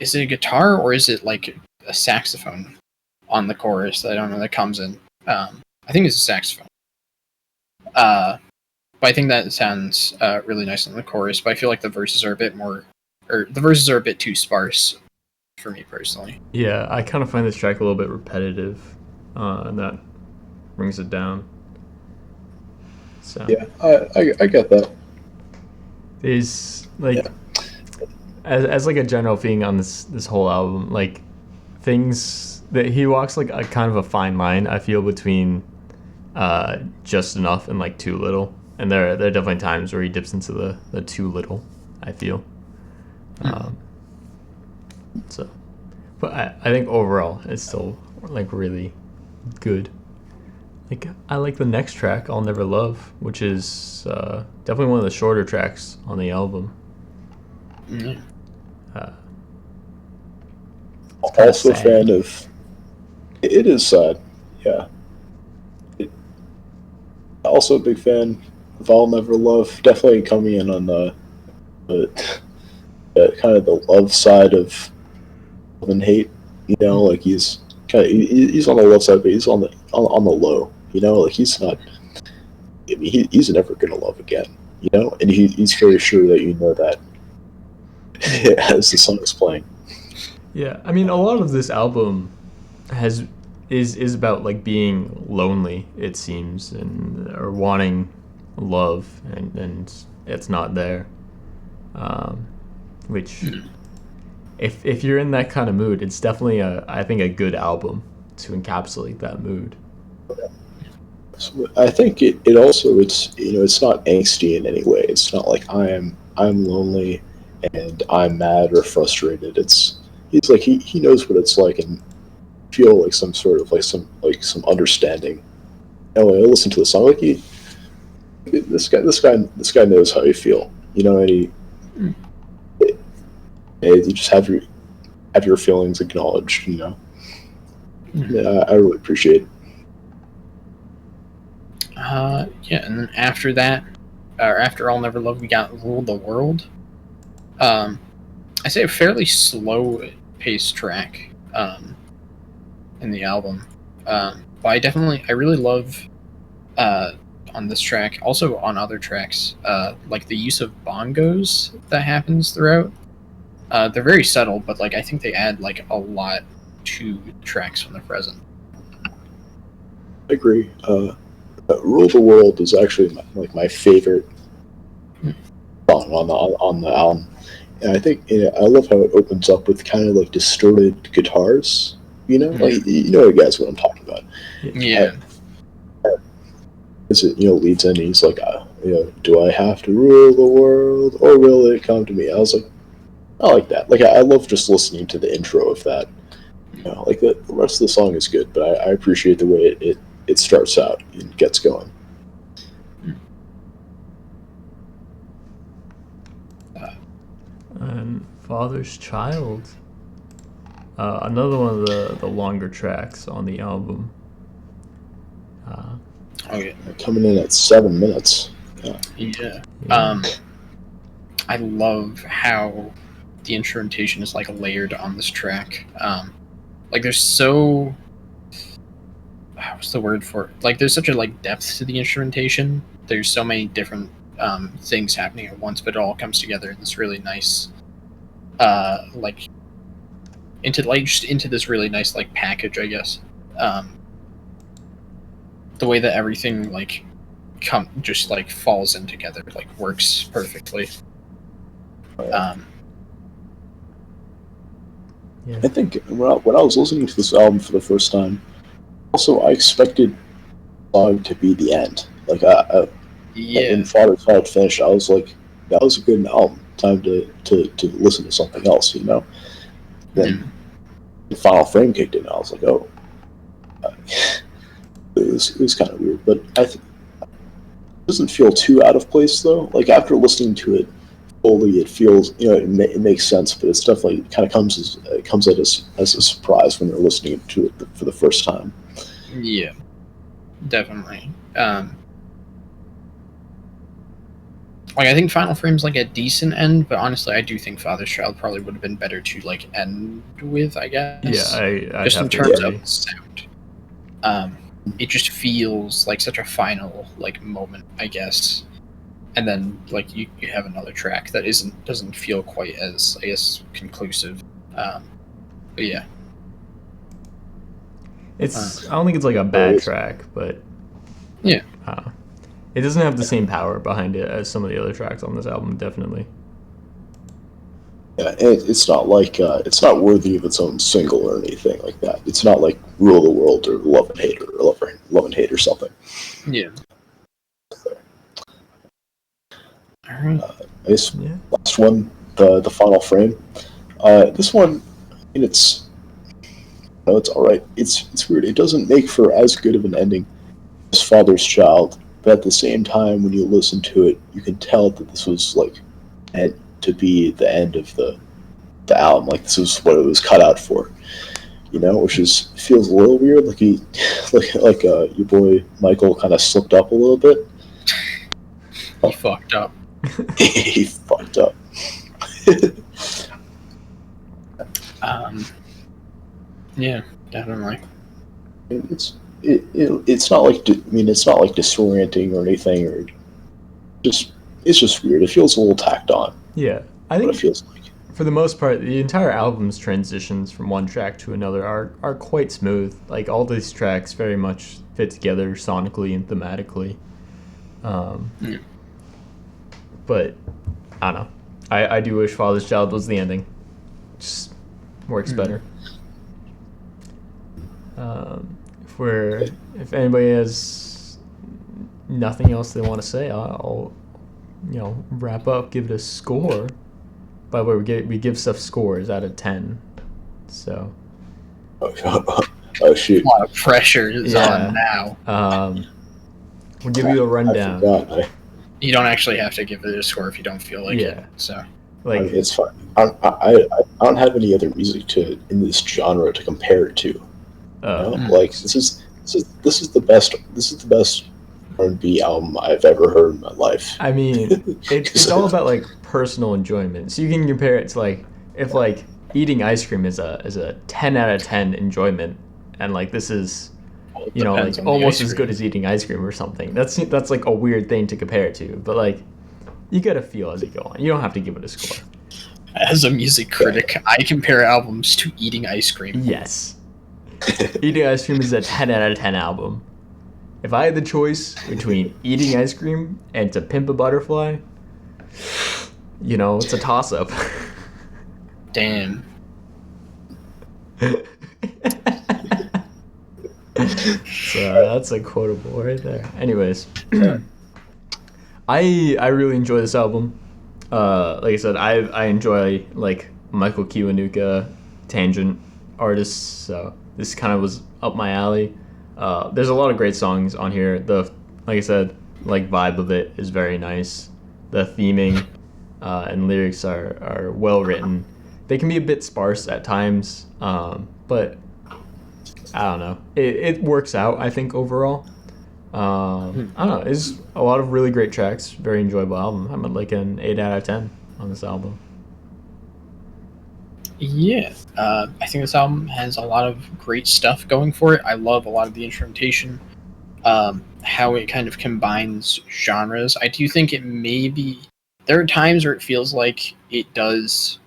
Speaker 1: is it a guitar or is it like a saxophone on the chorus? I don't know, that comes in. I think it's a saxophone. But I think that sounds really nice on the chorus. But I feel like the verses are a bit too sparse for me personally.
Speaker 2: Yeah, I kind of find this track a little bit repetitive, and that brings it down. So
Speaker 3: yeah, I get that.
Speaker 2: There's like, as like a general thing on this whole album, like things that he walks like a kind of a fine line, I feel, between just enough and like too little. And there are definitely times where he dips into the too little, I feel. So, but I think overall it's still like really good. Like, I like the next track, I'll Never Love, which is definitely one of the shorter tracks on the album.
Speaker 1: Mm-hmm.
Speaker 3: Also a fan of... It is sad, yeah. Also a big fan of I'll Never Love. Definitely coming in on the kind of the love side of love and hate. Like he's on the love side, but he's on the low. Like he's not. I mean, he's never gonna love again. And he's very sure that that as the song is playing.
Speaker 2: Yeah, I mean, a lot of this album is about like being lonely, it seems, or wanting love, and it's not there. Which, if you're in that kind of mood, it's definitely I think a good album to encapsulate that mood.
Speaker 3: So I think it also it's not angsty in any way. It's not like I'm lonely and I'm mad or frustrated. He's like he knows what it's like and feel like some sort of some understanding. When I listen to the song, like this guy knows how you feel. And you just have your feelings acknowledged. Yeah, I really appreciate it.
Speaker 1: Yeah, and then after that, or after I'll Never Love, we got Rule the World. I say a fairly slow paced track in the album. But I really love on this track, also on other tracks, like the use of bongos that happens throughout. They're very subtle, but like I think they add like a lot to tracks when they're present.
Speaker 3: I agree. Rule the World is actually my favorite song on the album. And I think I love how it opens up with kind of like distorted guitars. Like guys, what I'm talking about.
Speaker 1: Yeah.
Speaker 3: As it leads in, he's like, do I have to rule the world or will it come to me? I was like, I like that. Like I love just listening to the intro of that. Like the rest of the song is good, but I appreciate the way it starts out and gets going.
Speaker 2: And Father's Child, another one of the longer tracks on the album.
Speaker 3: Coming in at 7 minutes.
Speaker 1: Yeah. I love how the instrumentation is like layered on this track. Like there's so what's the word for it? Like there's such a depth to the instrumentation. There's so many different things happening at once, but it all comes together in this really nice into this really nice package, I guess. The way that everything just like falls in together, like works perfectly.
Speaker 3: Yeah. I think when I was listening to this album for the first time, also I expected the song to be the end. Like when Father's Child finished, I was like, that was a good album. Time to listen to something else, you know. Then the Final Frame kicked in, and I was like, oh, it was kind of weird, but I think it doesn't feel too out of place though. Like after listening to it fully, it feels, you know, it makes sense, but it's definitely kind of comes at us as a surprise when you're listening to it for the first time.
Speaker 1: Yeah, definitely. Like I think Final Frame's like a decent end, but honestly, I do think Father's Child probably would have been better to like end with. I guess.
Speaker 2: Yeah, I
Speaker 1: just
Speaker 2: have
Speaker 1: in
Speaker 2: to
Speaker 1: terms
Speaker 2: agree.
Speaker 1: of sound. It just feels like such a final like moment, I guess. And then like you have another track that doesn't feel quite as, I guess, conclusive. But yeah.
Speaker 2: I don't think it's like a bad track, but
Speaker 1: yeah,
Speaker 2: it doesn't have the same power behind it as some of the other tracks on this album. Definitely.
Speaker 3: Yeah, it's not like it's not worthy of its own single or anything like that. It's not like Rule the World or Love and Hate or Love and Hate or something.
Speaker 1: Yeah. All right.
Speaker 3: This last one, the Final Frame. This one, I mean, it's all right. It's weird. It doesn't make for as good of an ending as Father's Child, but at the same time, when you listen to it, you can tell that this was like meant to be the end of the album. Like this was what it was cut out for, you know, which feels a little weird. Like your boy Michael kind of slipped up a little bit.
Speaker 1: He fucked up.
Speaker 3: He fucked up.
Speaker 1: Yeah, definitely.
Speaker 3: It's not like, I mean, it's not like disorienting or anything, or it's just weird. It feels a little tacked on.
Speaker 2: Yeah, I think
Speaker 3: it feels like.
Speaker 2: For the most part, the entire album's transitions from one track to another are quite smooth. Like all these tracks very much fit together sonically and thematically. But I don't know. I do wish Father's Child was the ending. Just works better. If anybody has nothing else they want to say, I'll wrap up. Give it a score. By the way, we give stuff scores out of 10. So.
Speaker 3: Oh shoot!
Speaker 1: A lot of pressure is on now.
Speaker 2: We'll give you a rundown.
Speaker 3: I forgot.
Speaker 1: You don't actually have to give it a score if you don't feel like it. So.
Speaker 3: Like, I mean, it's fine. I don't have any other music in this genre to compare it to. Like this is the best R&B album I've ever heard in my life.
Speaker 2: I mean, it's all about like personal enjoyment. So you can compare it to like if like eating ice cream is a 10 out of 10 enjoyment, and like this is like almost as good as eating ice cream or something. That's like a weird thing to compare it to, but like you gotta feel as you go on. You don't have to give it a score.
Speaker 1: As a music critic, I compare albums to eating ice cream.
Speaker 2: Yes. Eating ice cream is a 10 out of 10 album. If I had the choice between eating ice cream and To Pimp a Butterfly, it's a toss-up.
Speaker 1: Damn.
Speaker 2: So that's a quotable right there. Anyways, I really enjoy this album. Like I said, I enjoy like Michael Kiwanuka tangent artists, so this kind of was up my alley. There's a lot of great songs on here. Like I said, like vibe of it is very nice. The theming and lyrics are well written. They can be a bit sparse at times, but I don't know. It works out, I think, overall. I don't know. It's a lot of really great tracks. Very enjoyable album. I'm at like an 8 out of 10 on this album.
Speaker 1: Yeah, I think this album has a lot of great stuff going for it. I love a lot of the instrumentation, how it kind of combines genres. I do think it maybe there are times where it feels like it does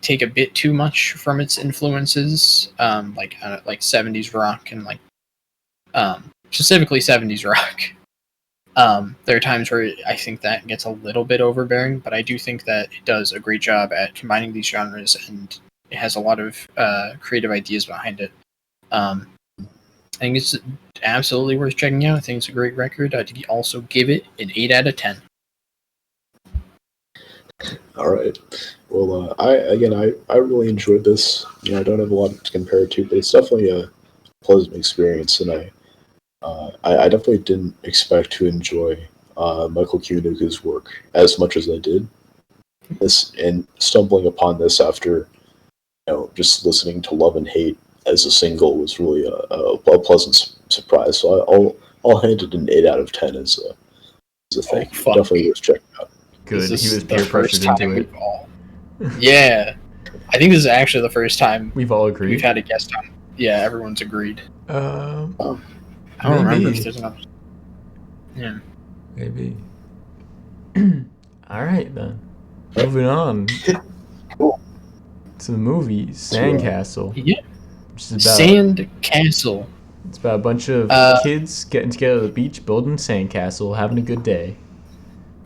Speaker 1: take a bit too much from its influences, like 70s rock and like specifically 70s rock. There are times where I think that gets a little bit overbearing, but I do think that it does a great job at combining these genres, and it has a lot of creative ideas behind it. I think it's absolutely worth checking out. I think it's a great record. I'd also give it an 8 out of 10.
Speaker 3: All right. Well, I really enjoyed this. I don't have a lot to compare it to, but it's definitely a pleasant experience, and I definitely didn't expect to enjoy Michael Kiwanuka's work as much as I did. And stumbling upon this after just listening to Love and Hate as a single was really a pleasant surprise. So I'll hand it an 8 out of 10 as a thing. Definitely worth checking out.
Speaker 2: Good. He was peer pressured into it.
Speaker 1: Yeah. I think this is actually the first time
Speaker 2: we've all agreed.
Speaker 1: We've had a guest on. Yeah, everyone's agreed.
Speaker 2: I
Speaker 1: don't remember if there's another. Yeah.
Speaker 2: Maybe. All right, then. Moving on.
Speaker 3: Cool.
Speaker 2: To the movie Sandcastle.
Speaker 1: Yeah.
Speaker 2: Which is about
Speaker 1: Sandcastle.
Speaker 2: It's about a bunch of kids getting together at the beach, building a sandcastle, having a good day.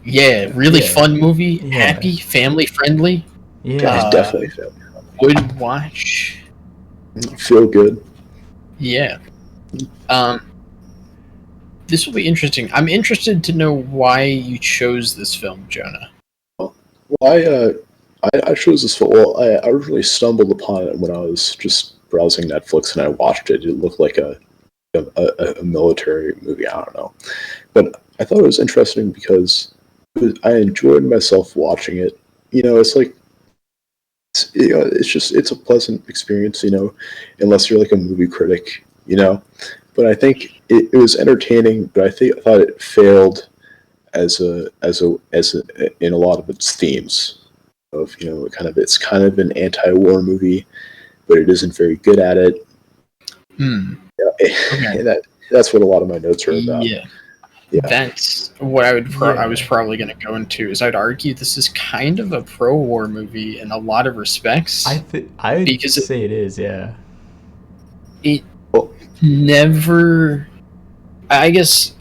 Speaker 1: Yeah, really fun movie. Yeah. Happy, family friendly.
Speaker 3: Yeah, definitely family friendly.
Speaker 1: Would watch.
Speaker 3: Feel good.
Speaker 1: Yeah. This will be interesting. I'm interested to know why you chose this film, Jonah.
Speaker 3: Well, I chose this film. Well, I originally stumbled upon it when I was just browsing Netflix, and I watched it. It looked like a military movie. I don't know, but I thought it was interesting because I enjoyed myself watching it. It's like it's a pleasant experience. Unless you're like a movie critic. But I think it was entertaining. But I thought it failed as in a lot of its themes. Of it's kind of an anti-war movie, but it isn't very good at it. Okay. That's what a lot of my notes are about.
Speaker 1: Yeah. That's what I would. I was probably going to go into. Is I'd argue this is kind of a pro-war movie in a lot of respects.
Speaker 2: I'd say it is. Yeah.
Speaker 1: It never. I guess.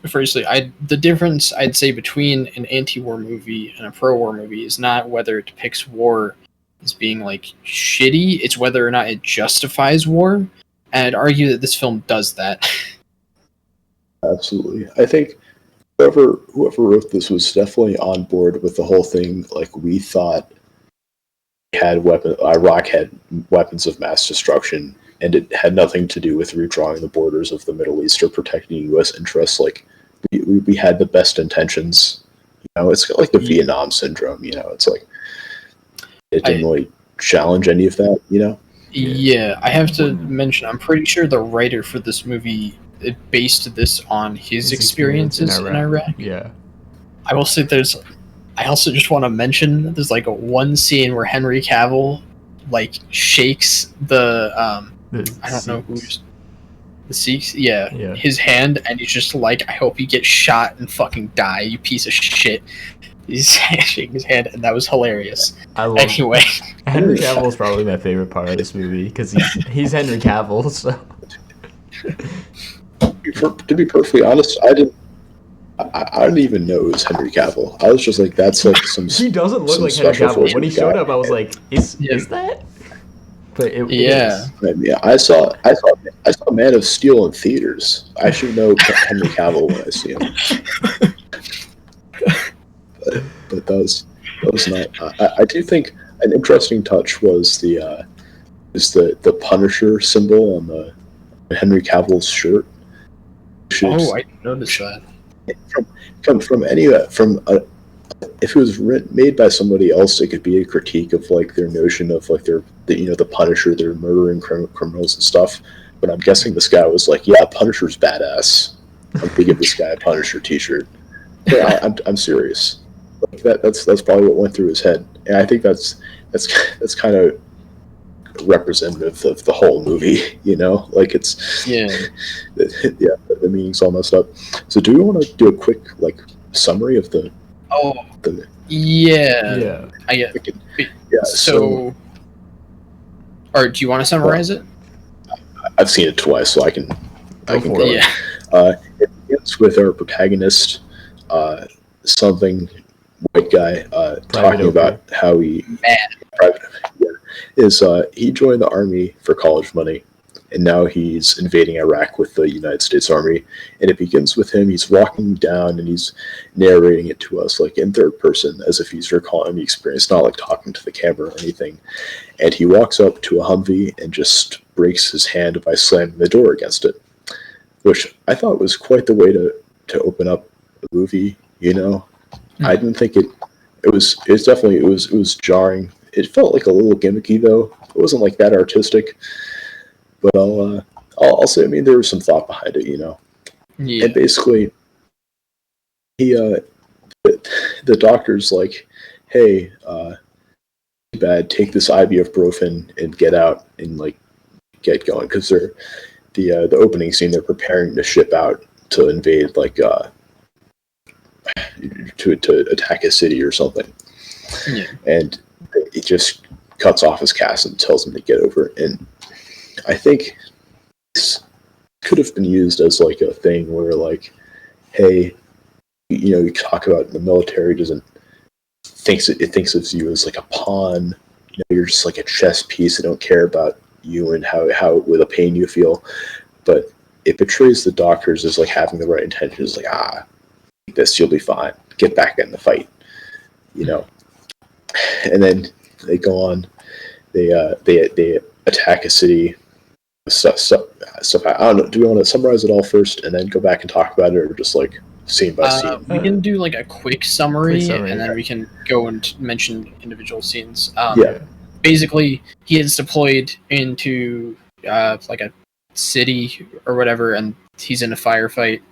Speaker 1: Firstly, the difference I'd say between an anti-war movie and a pro-war movie is not whether it depicts war as being like shitty, it's whether or not it justifies war. And I'd argue that this film does that.
Speaker 3: Absolutely. I think whoever wrote this was definitely on board with the whole thing. Like, we thought Iraq had weapons of mass destruction, and it had nothing to do with redrawing the borders of the Middle East or protecting U.S. interests. Like, we had the best intentions. It's like the Vietnam syndrome. It's like it didn't really challenge any of that.
Speaker 1: Yeah, I have to mention, I'm pretty sure the writer for this movie based this on his experiences in Iraq.
Speaker 2: Yeah.
Speaker 1: I will say I also just want to mention there's like one scene where Henry Cavill like shakes the I don't know who's the Sikhs. Yeah, his hand, and he's just like, I hope you get shot and fucking die, you piece of shit. He's shaking his hand, and that was hilarious. Anyway,
Speaker 2: Henry Cavill is probably my favorite part of this movie because he's Henry Cavill. So,
Speaker 3: to be perfectly honest, I didn't even know it was Henry Cavill. I was just like, that's like some.
Speaker 2: He doesn't look like Henry Cavill. When he showed up, I was like, is that? But it is.
Speaker 3: Yeah, I saw Man of Steel in theaters. I should know Henry Cavill when I see him. But that was not. I do think an interesting touch was the Punisher symbol on the Henry Cavill's shirt.
Speaker 1: I noticed that.
Speaker 3: If it was made by somebody else, it could be a critique of like their notion of like the Punisher, they're murdering criminals and stuff. But I'm guessing this guy was like, yeah, Punisher's badass. I'm gonna give this guy a Punisher T-shirt. But I'm serious. Like that's probably what went through his head, and I think that's kind of representative of the whole movie. Like it's the meaning's all messed up. So do we want to do a quick like summary of the?
Speaker 1: Yeah. I get.
Speaker 3: Yeah.
Speaker 1: So, or do you want to summarize it?
Speaker 3: I've seen it twice, so I can I can go. Yeah. It begins with our protagonist, something white guy, talking about how he he joined the army for college money, and now he's invading Iraq with the United States Army. And it begins with him. He's walking down and he's narrating it to us like in third person, as if he's recalling the experience, not like talking to the camera or anything. And he walks up to a Humvee and just breaks his hand by slamming the door against it, which I thought was quite the way to open up a movie. You know, I didn't think it was jarring. It felt like a little gimmicky though. It wasn't like that artistic. But I'll say, I mean, there was some thought behind it, you know. Yeah. And basically, the doctor's like, "Hey, too bad. Take this ibuprofen and get out and like get going," because they're the opening scene. They're preparing to ship out to invade, like to attack a city or something. Yeah. And it just cuts off his cast and tells him to get over it. And I think this could have been used as like a thing where like, hey, you know, you talk about the military thinks of you as like a pawn. You know, you're just like a chess piece. They don't care about you and how with the pain you feel. But it portrays the doctors as like having the right intentions. Like, this, you'll be fine. Get back in the fight. You know. And then they go on. They attack a city. Stuff. I don't know. Do we want to summarize it all first and then go back and talk about it, or just like scene by scene?
Speaker 1: We can do like a quick summary and then we can go and mention individual scenes. Basically, he is deployed into like a city or whatever, and he's in a firefight,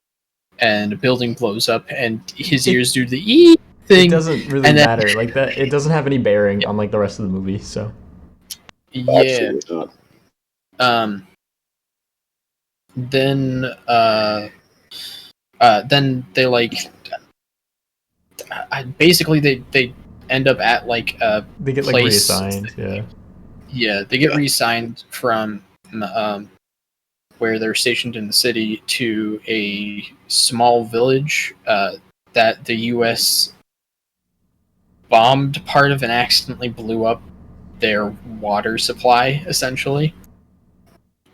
Speaker 1: and a building blows up, and his ears do the E thing.
Speaker 2: It doesn't really matter. Like that, it doesn't have any bearing on like the rest of the movie. So
Speaker 1: yeah. Then they like basically they end up at like a
Speaker 2: they get
Speaker 1: place,
Speaker 2: like reassigned.
Speaker 1: They get reassigned from where they're stationed in the city to a small village that the U.S. bombed part of and accidentally blew up their water supply, essentially.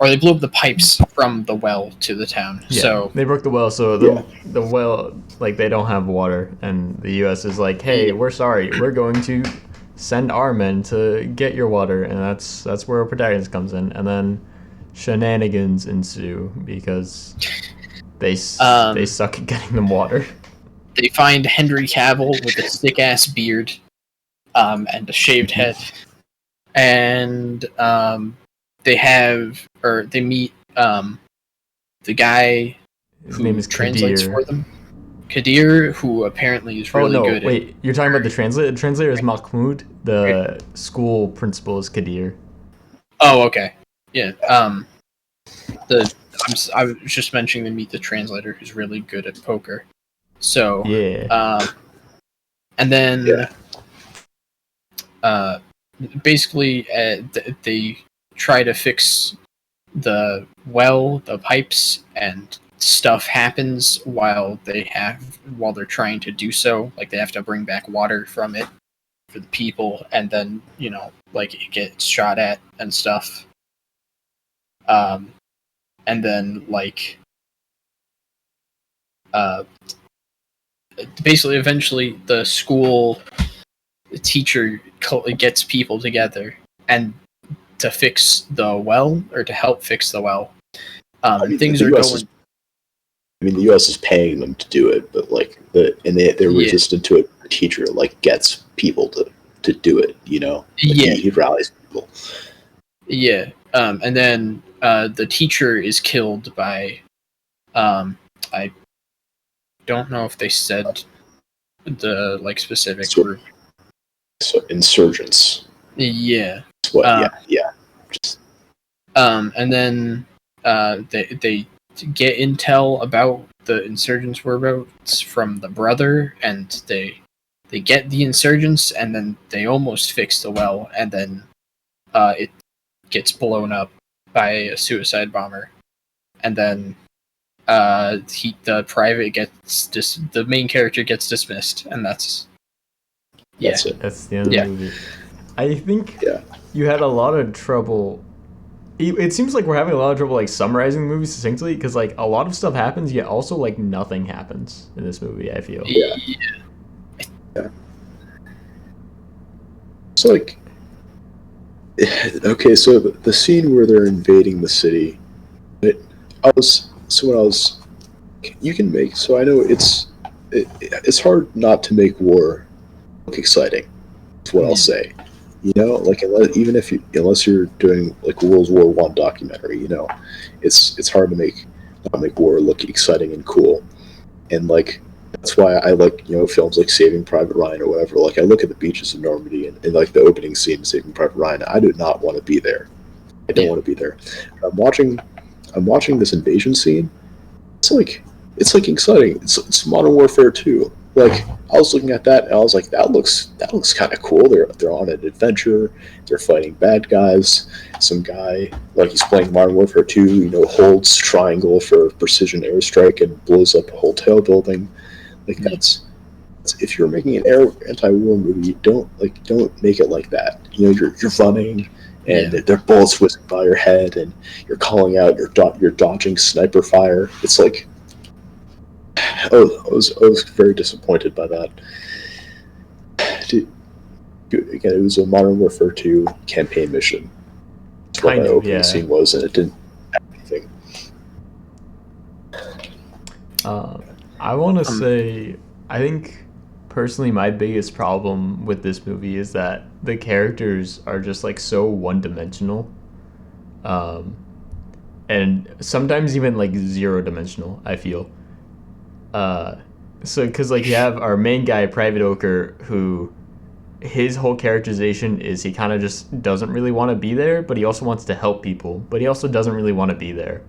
Speaker 1: Or they blew up the pipes from the well to the town.
Speaker 2: Yeah,
Speaker 1: so
Speaker 2: they broke the well, so the well, like, they don't have water, and the U.S. is like, hey, we're sorry, we're going to send our men to get your water, and that's where our protagonist comes in, and then shenanigans ensue because they suck at getting them water.
Speaker 1: They find Henry Cavill with a sick-ass beard and a shaved head, and they meet the guy
Speaker 2: His name is
Speaker 1: translates
Speaker 2: Kadir.
Speaker 1: for them. Kadir, who apparently is really good.
Speaker 2: Wait, you're talking about the translator? The translator is Mahmoud. The school principal is Kadir.
Speaker 1: Oh, okay. Yeah. I was just mentioning to meet the translator, who's really good at poker. So
Speaker 2: yeah.
Speaker 1: And then basically they try to fix the pipes, and stuff happens while they're trying to do so. Like, they have to bring back water from it for the people, and then, you know, like, it gets shot at and stuff. And then, like, basically, eventually, the school teacher gets people together and to fix the well, or to help fix the well. Things are going.
Speaker 3: The U.S. is paying them to do it, but like they're resistant to it. The teacher like gets people to do it. You know, he rallies people.
Speaker 1: Yeah, and then the teacher is killed by. I don't know if they said the like specific group.
Speaker 3: So insurgents.
Speaker 1: Yeah.
Speaker 3: What?
Speaker 1: And then they get intel about the insurgents' whereabouts from the brother, and they get the insurgents, and then they almost fix the well, and then it gets blown up by a suicide bomber, and then the main character gets dismissed, and that's
Speaker 3: it.
Speaker 2: That's the end of the movie. I think you had a lot of trouble. It seems like we're having a lot of trouble like summarizing the movie succinctly because like a lot of stuff happens, yet also like nothing happens in this movie. I feel.
Speaker 3: Yeah. It's like, okay, so the scene where they're invading the city, you can make. So I know it's hard not to make war look exciting. That's what I'll say. Like unless you're doing like a World War I documentary, it's hard to not make war look exciting and cool. And like that's why I like films like Saving Private Ryan or whatever. Like I look at the beaches of Normandy and like the opening scene of Saving Private Ryan. I do not want to be there. I don't want to be there. I'm watching this invasion scene. It's like exciting. It's Modern Warfare 2. Like I was looking at that and I was like, that looks kind of cool. They're on an adventure. They're fighting bad guys. Some guy like he's playing Modern Warfare 2. Holds triangle for precision airstrike and blows up a hotel building. Like that's if you're making an anti-war movie, don't make it like that. You're running and there are bullets whizzing by your head and you're calling out. You're dodging sniper fire. It's like. I was very disappointed by that. Again, it was a Modern Warfare 2 campaign mission. That's what my opening scene was, and it didn't have anything.
Speaker 2: I want to say, I think personally my biggest problem with this movie is that the characters are just like so one-dimensional, and sometimes even like zero-dimensional. I feel. So because like you have our main guy, Private Oker, who his whole characterization is he kind of just doesn't really want to be there, but he also wants to help people, but he also doesn't really want to be there.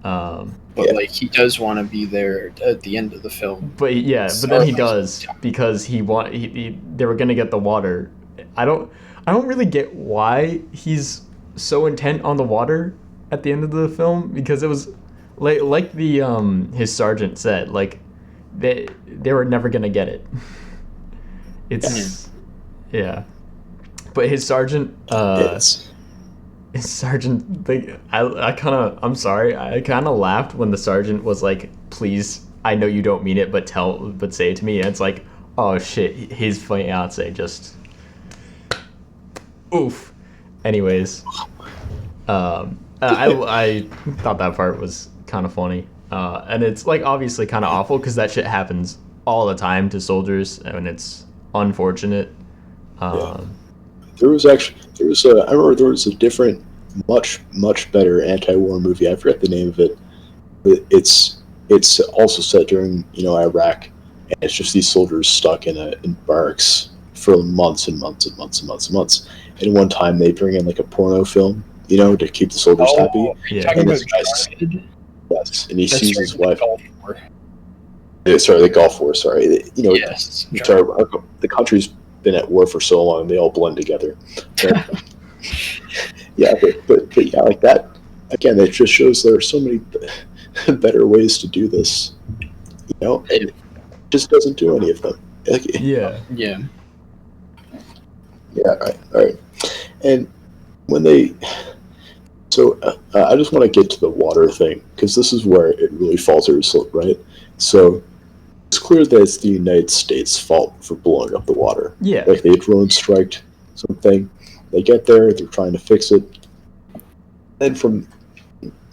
Speaker 1: But like he does want to be there at the end of the film.
Speaker 2: But but then he does because they were gonna get the water. I don't really get why he's so intent on the water at the end of the film, because it was like the his sergeant said, like they were never gonna get it. It's but his sergeant I'm sorry, I kind of laughed when the sergeant was like, please, I know you don't mean it, but say it to me. And it's like, oh shit, his fiance just oof. Anyways, I thought that part was kind of funny, and it's like obviously kind of awful because that shit happens all the time to soldiers, and it's unfortunate.
Speaker 3: I remember there was a different, much better anti-war movie. I forget the name of it. It's also set during Iraq, and it's just these soldiers stuck in barracks for months and months and months and months and months. And one time they bring in like a porno film, to keep the soldiers happy.
Speaker 1: And this
Speaker 3: guy's, yes, and he sees his wife. The Gulf War. Sorry,
Speaker 1: yes.
Speaker 3: The country's been at war for so long, they all blend together. But, but like that again, it just shows there are so many better ways to do this. It just doesn't do any of them. All right. And when they, I just want to get to the water thing because this is where it really falters, right? So it's clear that it's the United States' fault for blowing up the water.
Speaker 2: Yeah.
Speaker 3: Like they drone striked something. They get there, they're trying to fix it. And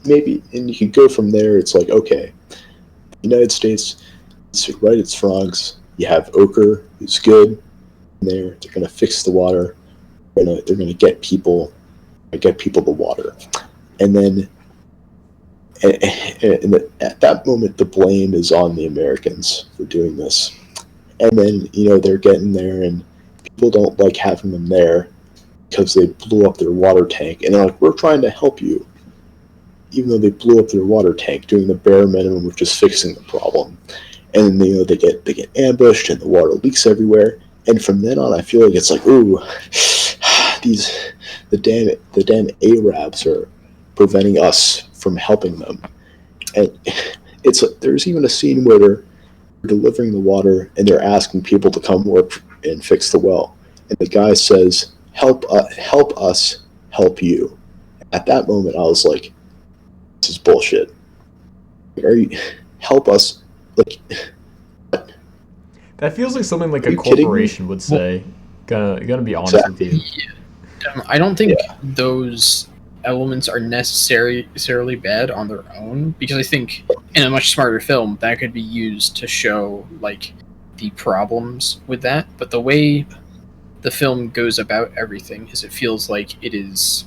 Speaker 3: and you can go from there. It's like, okay, the United States needs to right its wrongs. You have Oker, who's good. They're going to fix the water. They're going to get people the water. And then at that moment, the blame is on the Americans for doing this. And then, they're getting there, and people don't like having them there because they blew up their water tank. And they're like, we're trying to help you. Even though they blew up their water tank, doing the bare minimum of just fixing the problem. And then, they get ambushed, and the water leaks everywhere. And from then on, I feel like it's like, ooh, the damn Arabs are preventing us from helping them. And there's even a scene where they're delivering the water and they're asking people to come work and fix the well, and the guy says, help us help you. At that moment I was like, this is bullshit. Are you help us? Like,
Speaker 2: that feels like something like a corporation would say. Gonna be honest
Speaker 3: exactly.
Speaker 2: with you.
Speaker 1: Yeah. I don't think those elements are necessarily bad on their own, because I think in a much smarter film that could be used to show like the problems with that. But the way the film goes about everything is, it feels like its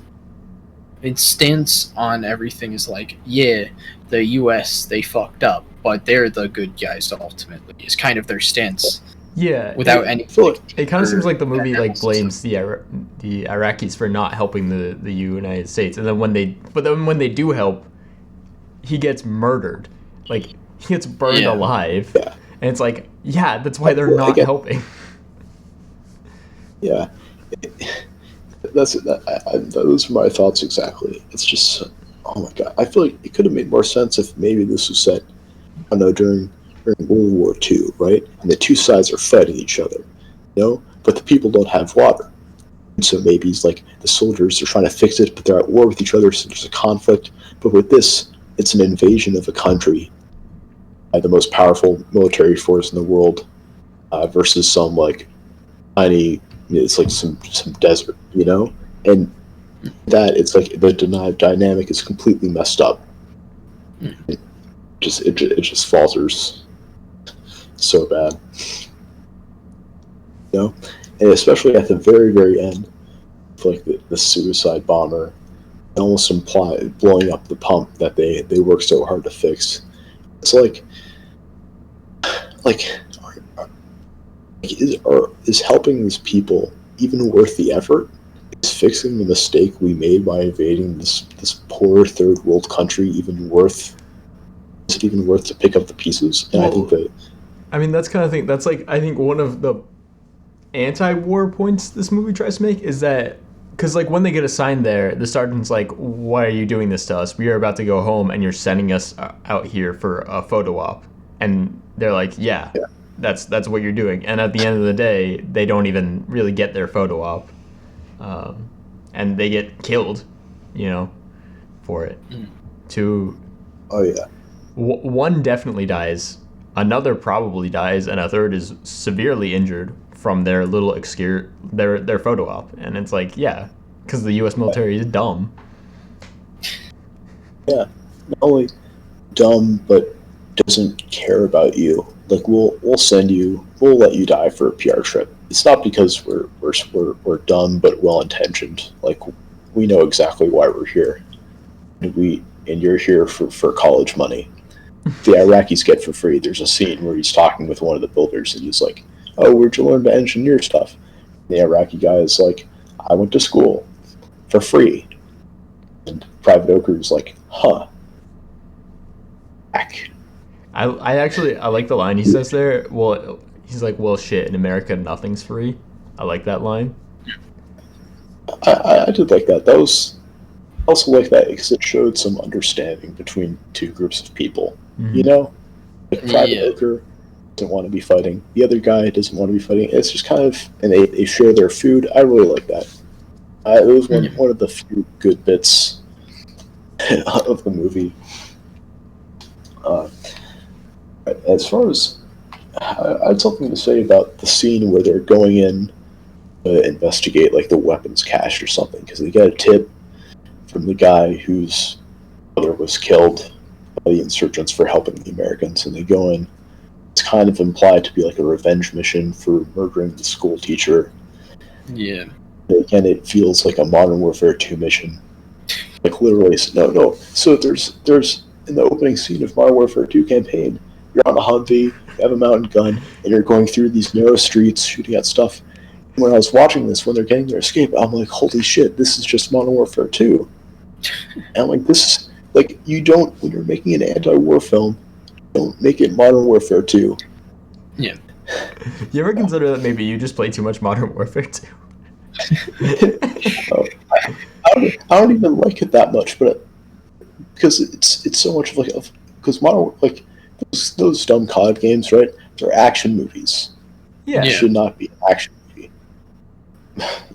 Speaker 1: stance on everything is like, yeah, the US, they fucked up, but they're the good guys ultimately. Is kind of their stance.
Speaker 2: Yeah,
Speaker 1: without any.
Speaker 2: It kind of seems like the movie like blames the Iraqis for not helping the United States, and then when they do help, he gets murdered, like he gets burned alive, and it's like, yeah, that's why they're not helping.
Speaker 3: Yeah, those are my thoughts exactly. It's just, oh my god, I feel like it could have made more sense if maybe this was set, I don't know, during World War II, right? And the two sides are fighting each other, but the people don't have water. And so maybe it's like the soldiers are trying to fix it, but they're at war with each other, so there's a conflict. But with this, it's an invasion of a country by the most powerful military force in the world versus some like tiny, it's like some desert, and that it's like the dynamic is completely messed up. It just falters so bad, and especially at the very, very end, like the suicide bomber, almost implied blowing up the pump that they worked so hard to fix. It's like is helping these people even worth the effort? Is fixing the mistake we made by invading this poor third world country even worth? Is it even worth to pick up the pieces? And I think that,
Speaker 2: I mean, that's kind of thing. That's like, I think one of the anti-war points this movie tries to make is that, because like when they get assigned there, the sergeant's like, "Why are you doing this to us? We are about to go home, and you're sending us out here for a photo op." And they're like, "Yeah, that's what you're doing." And at the end of the day, they don't even really get their photo op, and they get killed, for it.
Speaker 3: Oh yeah.
Speaker 2: One definitely dies, another probably dies, and a third is severely injured from their little their photo op. And it's like, yeah, because the U.S. military is dumb.
Speaker 3: Yeah, not only dumb, but doesn't care about you. Like, we'll let you die for a PR trip. It's not because we're dumb but well intentioned. Like, we know exactly why we're here, and you're here for college money. The Iraqis get for free. There's a scene where he's talking with one of the builders, and he's like, "Oh, where'd you learn to engineer stuff?" And the Iraqi guy is like, "I went to school for free." And Private Oker is like, "Huh." Back.
Speaker 2: I like the line he says there. Well, he's like, "Well, shit, in America, nothing's free." I like that line.
Speaker 3: I did like that. That was also like that because it showed some understanding between two groups of people.
Speaker 2: Mm-hmm.
Speaker 3: Like Private Oker doesn't want to be fighting. The other guy doesn't want to be fighting. It's just kind of, and they share their food. I really like that. It was one of the few good bits of the movie. As far as, I had something to say about the scene where they're going in to investigate like the weapons cache or something, because they get a tip from the guy whose brother was killed by the insurgents for helping the Americans, and they go in. It's kind of implied to be like a revenge mission for murdering the school teacher.
Speaker 1: Yeah.
Speaker 3: Again, it feels like a Modern Warfare 2 mission. Like, literally, no. So there's in the opening scene of Modern Warfare 2 campaign, you're on a Humvee, you have a mountain gun, and you're going through these narrow streets shooting at stuff. And when I was watching this, when they're getting their escape, I'm like, holy shit, this is just Modern Warfare 2. And I'm like, this is, like, you don't, when you're making an anti-war film, don't make it Modern Warfare 2.
Speaker 1: Yeah.
Speaker 2: You ever consider that maybe you just play too much Modern Warfare 2?
Speaker 3: I don't even like it that much, but because it's so much because Modern, like, those dumb COD games, right? They're action movies.
Speaker 2: Yeah.
Speaker 3: It should not be an action movie.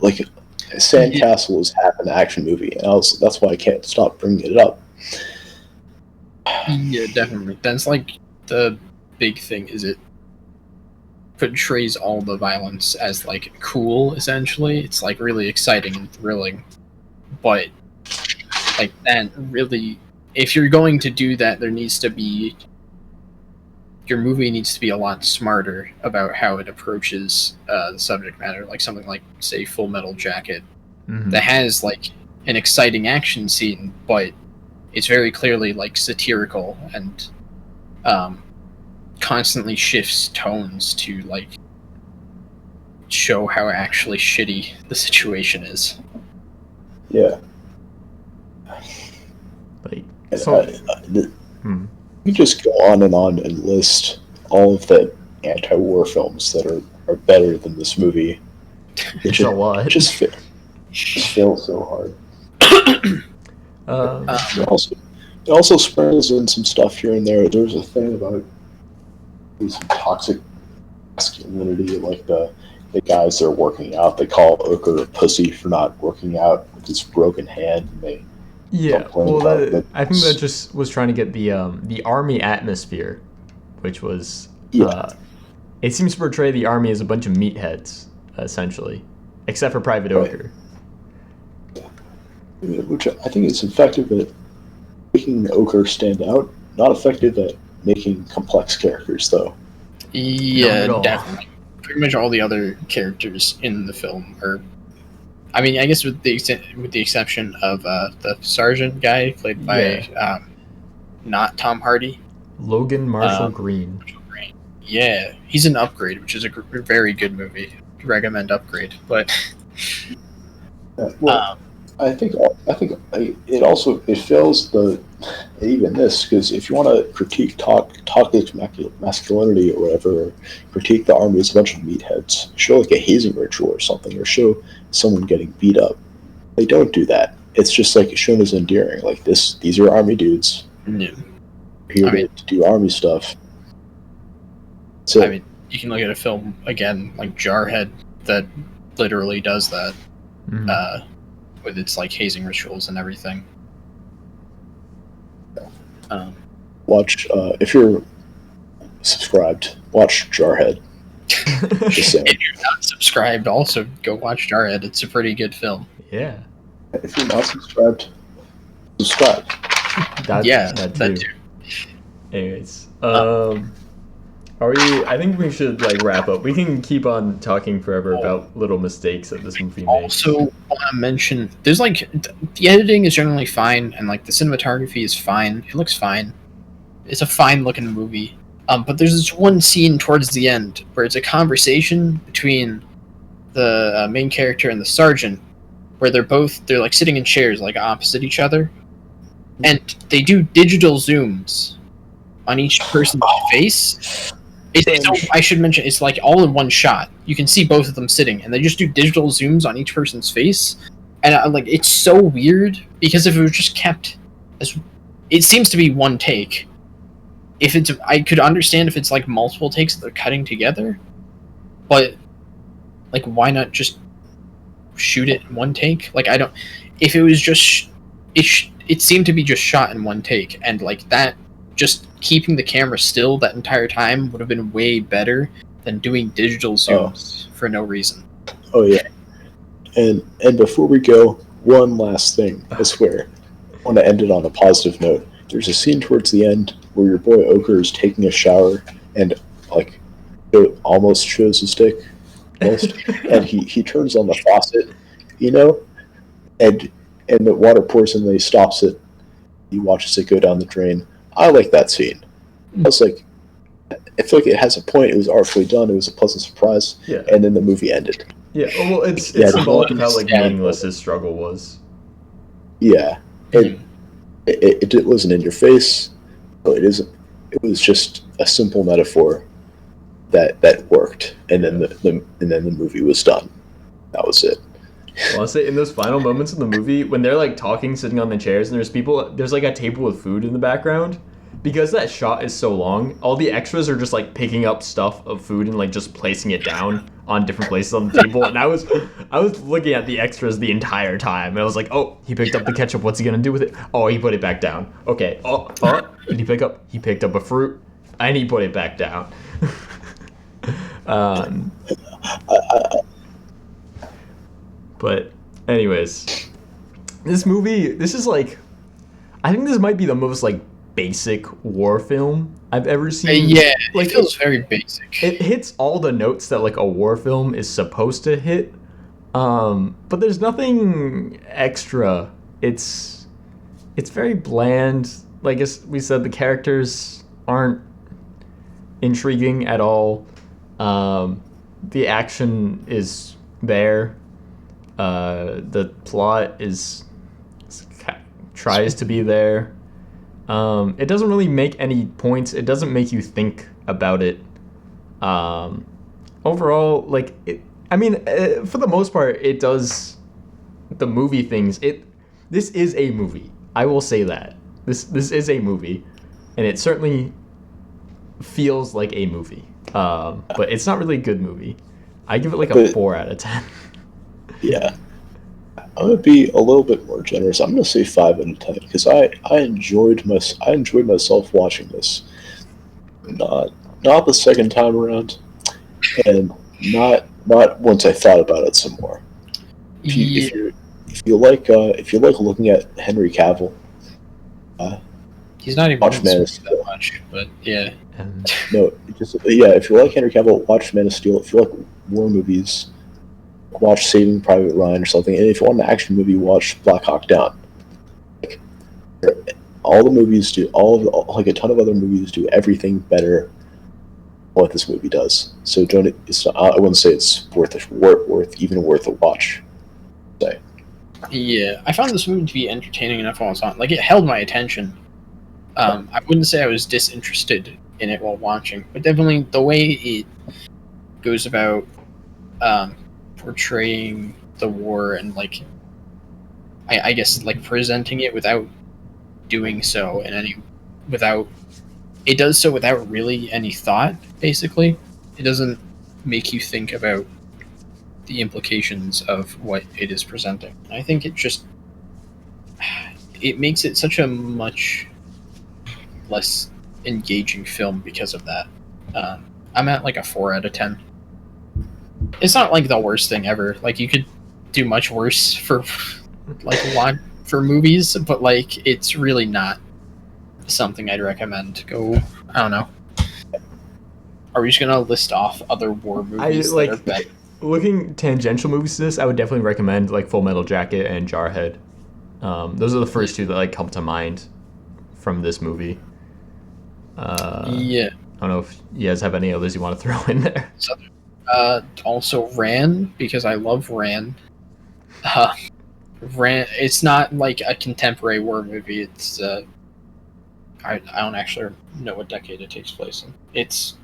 Speaker 3: Like, Sandcastle is half an action movie, and that's why I can't stop bringing it up.
Speaker 1: Yeah, definitely. That's like the big thing, is it portrays all the violence as like cool, essentially. It's like really exciting and thrilling. But like that really, if you're going to do that, your movie needs to be a lot smarter about how it approaches the subject matter. Like something like, say, Full Metal Jacket, that has like an exciting action scene, but it's very clearly like satirical and constantly shifts tones to like show how actually shitty the situation is.
Speaker 3: Yeah.
Speaker 2: Like,
Speaker 3: we just go on and list all of the anti-war films that are better than this movie.
Speaker 2: It's a lot.
Speaker 3: It just feels so hard. It also sprinkles in some stuff here and there. There's a thing about some toxic masculinity, like the guys that are working out. They call Ochre a pussy for not working out with his broken hand, and they
Speaker 2: I think that just was trying to get the army atmosphere, which was it seems to portray the army as a bunch of meatheads, essentially, except for Private Ochre.
Speaker 3: Which I think is effective at making Ochre stand out, not effective at making complex characters, though.
Speaker 1: Yeah, definitely. Pretty much all the other characters in the film are, I mean, I guess with the exception of the sergeant guy played by not Tom Hardy,
Speaker 2: Logan Marshall Green.
Speaker 1: Yeah, he's an Upgrade, which is a very good movie. Recommend Upgrade, but
Speaker 3: I think it fails even this, because if you want to critique toxic masculinity or whatever, or critique the army as a bunch of meatheads, show like a hazing ritual or something, or show someone getting beat up. They don't do that. It's just like shown as endearing. Like these are army dudes.
Speaker 1: Yeah.
Speaker 3: Here to do army stuff. So
Speaker 1: I mean, you can look at a film again like Jarhead that literally does that. With its like hazing rituals and everything.
Speaker 3: Watch if you're subscribed. Watch Jarhead. Just saying.
Speaker 1: If you're not subscribed, also go watch Jarhead. It's a pretty good film.
Speaker 2: Yeah.
Speaker 3: If you're not subscribed, subscribe.
Speaker 2: That too. Anyways, I think we should like wrap up. We can keep on talking forever about little mistakes that this movie makes.
Speaker 1: Also, want to mention there's like the editing is generally fine, and like the cinematography is fine. It looks fine. It's a fine looking movie. But there's this one scene towards the end where it's a conversation between the main character and the sergeant, where they're like sitting in chairs like opposite each other, and they do digital zooms on each person's face. I should mention, it's like all in one shot. You can see both of them sitting, and they just do digital zooms on each person's face. And it's so weird, because if it was just kept as, it seems to be one take. I could understand if it's like multiple takes that they're cutting together, but like, why not just shoot it in one take? Like, if it was just, it seemed to be just shot in one take, and like that, just keeping the camera still that entire time would have been way better than doing digital zooms for no reason.
Speaker 3: Oh yeah. And before we go, one last thing, I swear. I want to end it on a positive note. There's a scene towards the end where your boy Ochre is taking a shower and like it almost shows his dick. And he turns on the faucet, and the water pours in and he stops it. He watches it go down the drain. I like that scene. I was like, I feel like it has a point. It was artfully done. It was a pleasant surprise.
Speaker 2: Yeah.
Speaker 3: And then the movie ended.
Speaker 2: Yeah. Well, it's symbolic of how like meaningless his struggle was.
Speaker 3: Yeah. It wasn't in your face. But it isn't. It was just a simple metaphor that worked. And then the movie was done. That was it.
Speaker 2: Honestly, in those final moments in the movie, when they're like talking, sitting on the chairs, and there's like a table with food in the background, because that shot is so long, all the extras are just like picking up stuff of food and like just placing it down on different places on the table. And I was looking at the extras the entire time. And I was like, oh, he picked up the ketchup. What's he gonna do with it? Oh, he put it back down. Okay. Oh, did he pick up? He picked up a fruit and he put it back down. But anyways, this is like, I think this might be the most like basic war film I've ever seen.
Speaker 1: Yeah,
Speaker 2: like,
Speaker 1: it feels very basic.
Speaker 2: It hits all the notes that like a war film is supposed to hit, but there's nothing extra. It's very bland. Like as we said, the characters aren't intriguing at all. The action is there. The plot tries to be there. It doesn't really make any points. It doesn't make you think about it. Overall, like for the most part, it does the movie things. This is a movie. I will say that this is a movie, and it certainly feels like a movie. But it's not really a good movie. I give it like a 4 out of 10.
Speaker 3: Yeah. I'm gonna be a little bit more generous. I'm gonna say 5 out of 10 because I enjoyed myself watching this. Not the second time around, and not once I thought about it some more. If you like looking at Henry Cavill,
Speaker 1: he's not even
Speaker 3: watch Man of Steel
Speaker 1: that much, but yeah.
Speaker 3: No, if you like Henry Cavill, watch Man of Steel. If you like war movies, watch Saving Private Ryan or something. And if you want an action movie, watch Black Hawk Down. Like, all the movies do, a ton of other movies do everything better than what this movie does. So I wouldn't say it's worth a watch. Say.
Speaker 1: Yeah, I found this movie to be entertaining enough while I was on. Like, it held my attention. I wouldn't say I was disinterested in it while watching, but definitely the way it goes about portraying the war and like I guess like presenting it without doing so it does so without really any thought. Basically, it doesn't make you think about the implications of what it is presenting. I think it makes it such a much less engaging film because of that. I'm at like a 4 out of 10. It's not like the worst thing ever. Like, you could do much worse for movies, but like it's really not something I'd recommend. Go, I don't know. Are we just gonna list off other war movies that are better?
Speaker 2: Looking tangential movies to this, I would definitely recommend like Full Metal Jacket and Jarhead. Those are the first two that like come to mind from this movie.
Speaker 1: Yeah.
Speaker 2: I don't know if you guys have any others you want to throw in there.
Speaker 1: So, also Ran, because I love Ran. Ran. It's not like a contemporary war movie. It's I don't actually know what decade it takes place in. It's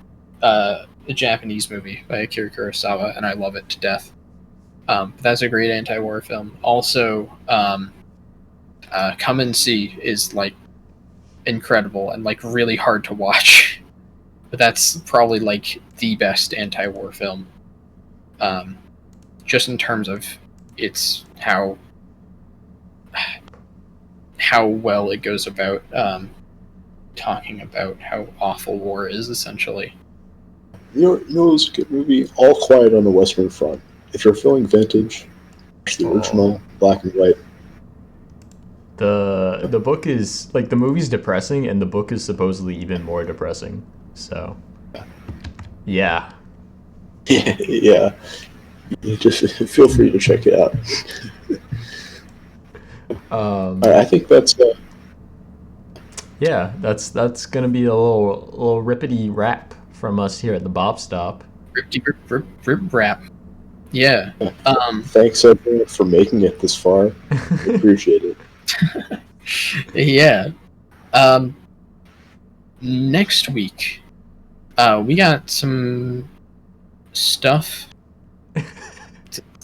Speaker 1: a Japanese movie by Akira Kurosawa, and I love it to death. That's a great anti-war film. Also, Come and See is like incredible and like really hard to watch, but that's probably like the best anti-war film. Just in terms of its how well it goes about talking about how awful war is, essentially.
Speaker 3: You know, it's a good movie. All Quiet on the Western Front. If you're feeling vintage, watch the original black and white.
Speaker 2: The book is like, the movie's depressing, and the book is supposedly even more depressing. So, yeah.
Speaker 3: Yeah. You just feel free to check it out. I think that's.
Speaker 2: Yeah, that's gonna be a little rippity rap from us here at the Bop Stop.
Speaker 1: Rip rap. Yeah.
Speaker 3: Thanks everyone for making it this far. Appreciate it.
Speaker 1: Yeah. Next week, we got some stuff.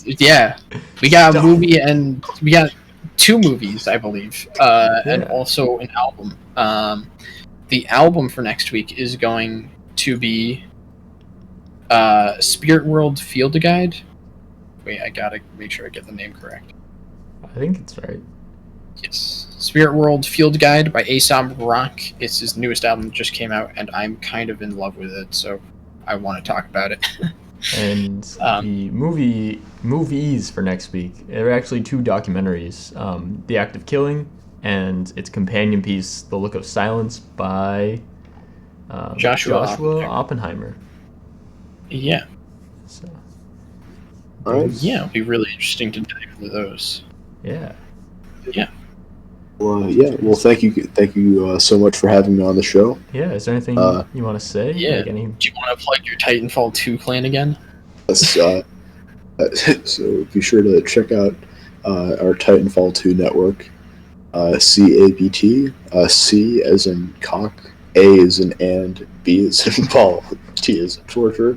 Speaker 1: Yeah, we got a movie, and we got 2 movies, I believe, and also an album. the album for next week is going to be Spirit World Field Guide. Wait, I gotta make sure I get the name correct.
Speaker 2: I think it's right.
Speaker 1: Yes. Spirit World Field Guide by A$AP Rock. It's his newest album that just came out, and I'm kind of in love with it, so I want to talk about it.
Speaker 2: And the movies for next week, there are actually 2 documentaries. The Act of Killing and its companion piece, The Look of Silence by Joshua Oppenheimer.
Speaker 1: Yeah.
Speaker 2: So,
Speaker 1: yeah, it'll be really interesting to dive into those.
Speaker 2: Yeah.
Speaker 1: Yeah.
Speaker 3: Well, yeah. Well, thank you so much for having me on the show.
Speaker 2: Yeah. Is there anything you want to say?
Speaker 1: Yeah. Do you want to plug your Titanfall 2 clan again?
Speaker 3: Yes. So be sure to check out our Titanfall 2 network. CABT. C as in cock. A as in and. B as in ball. T as in torture.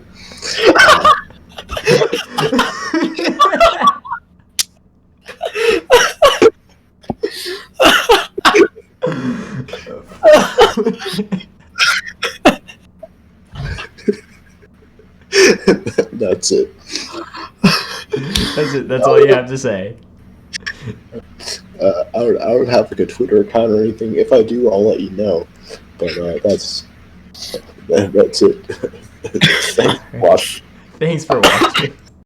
Speaker 3: That's it.
Speaker 2: That's it. That's all you have to say.
Speaker 3: I don't have like a Twitter account or anything. If I do, I'll let you know. But that's it. Thanks for watching.
Speaker 2: Thanks for watching.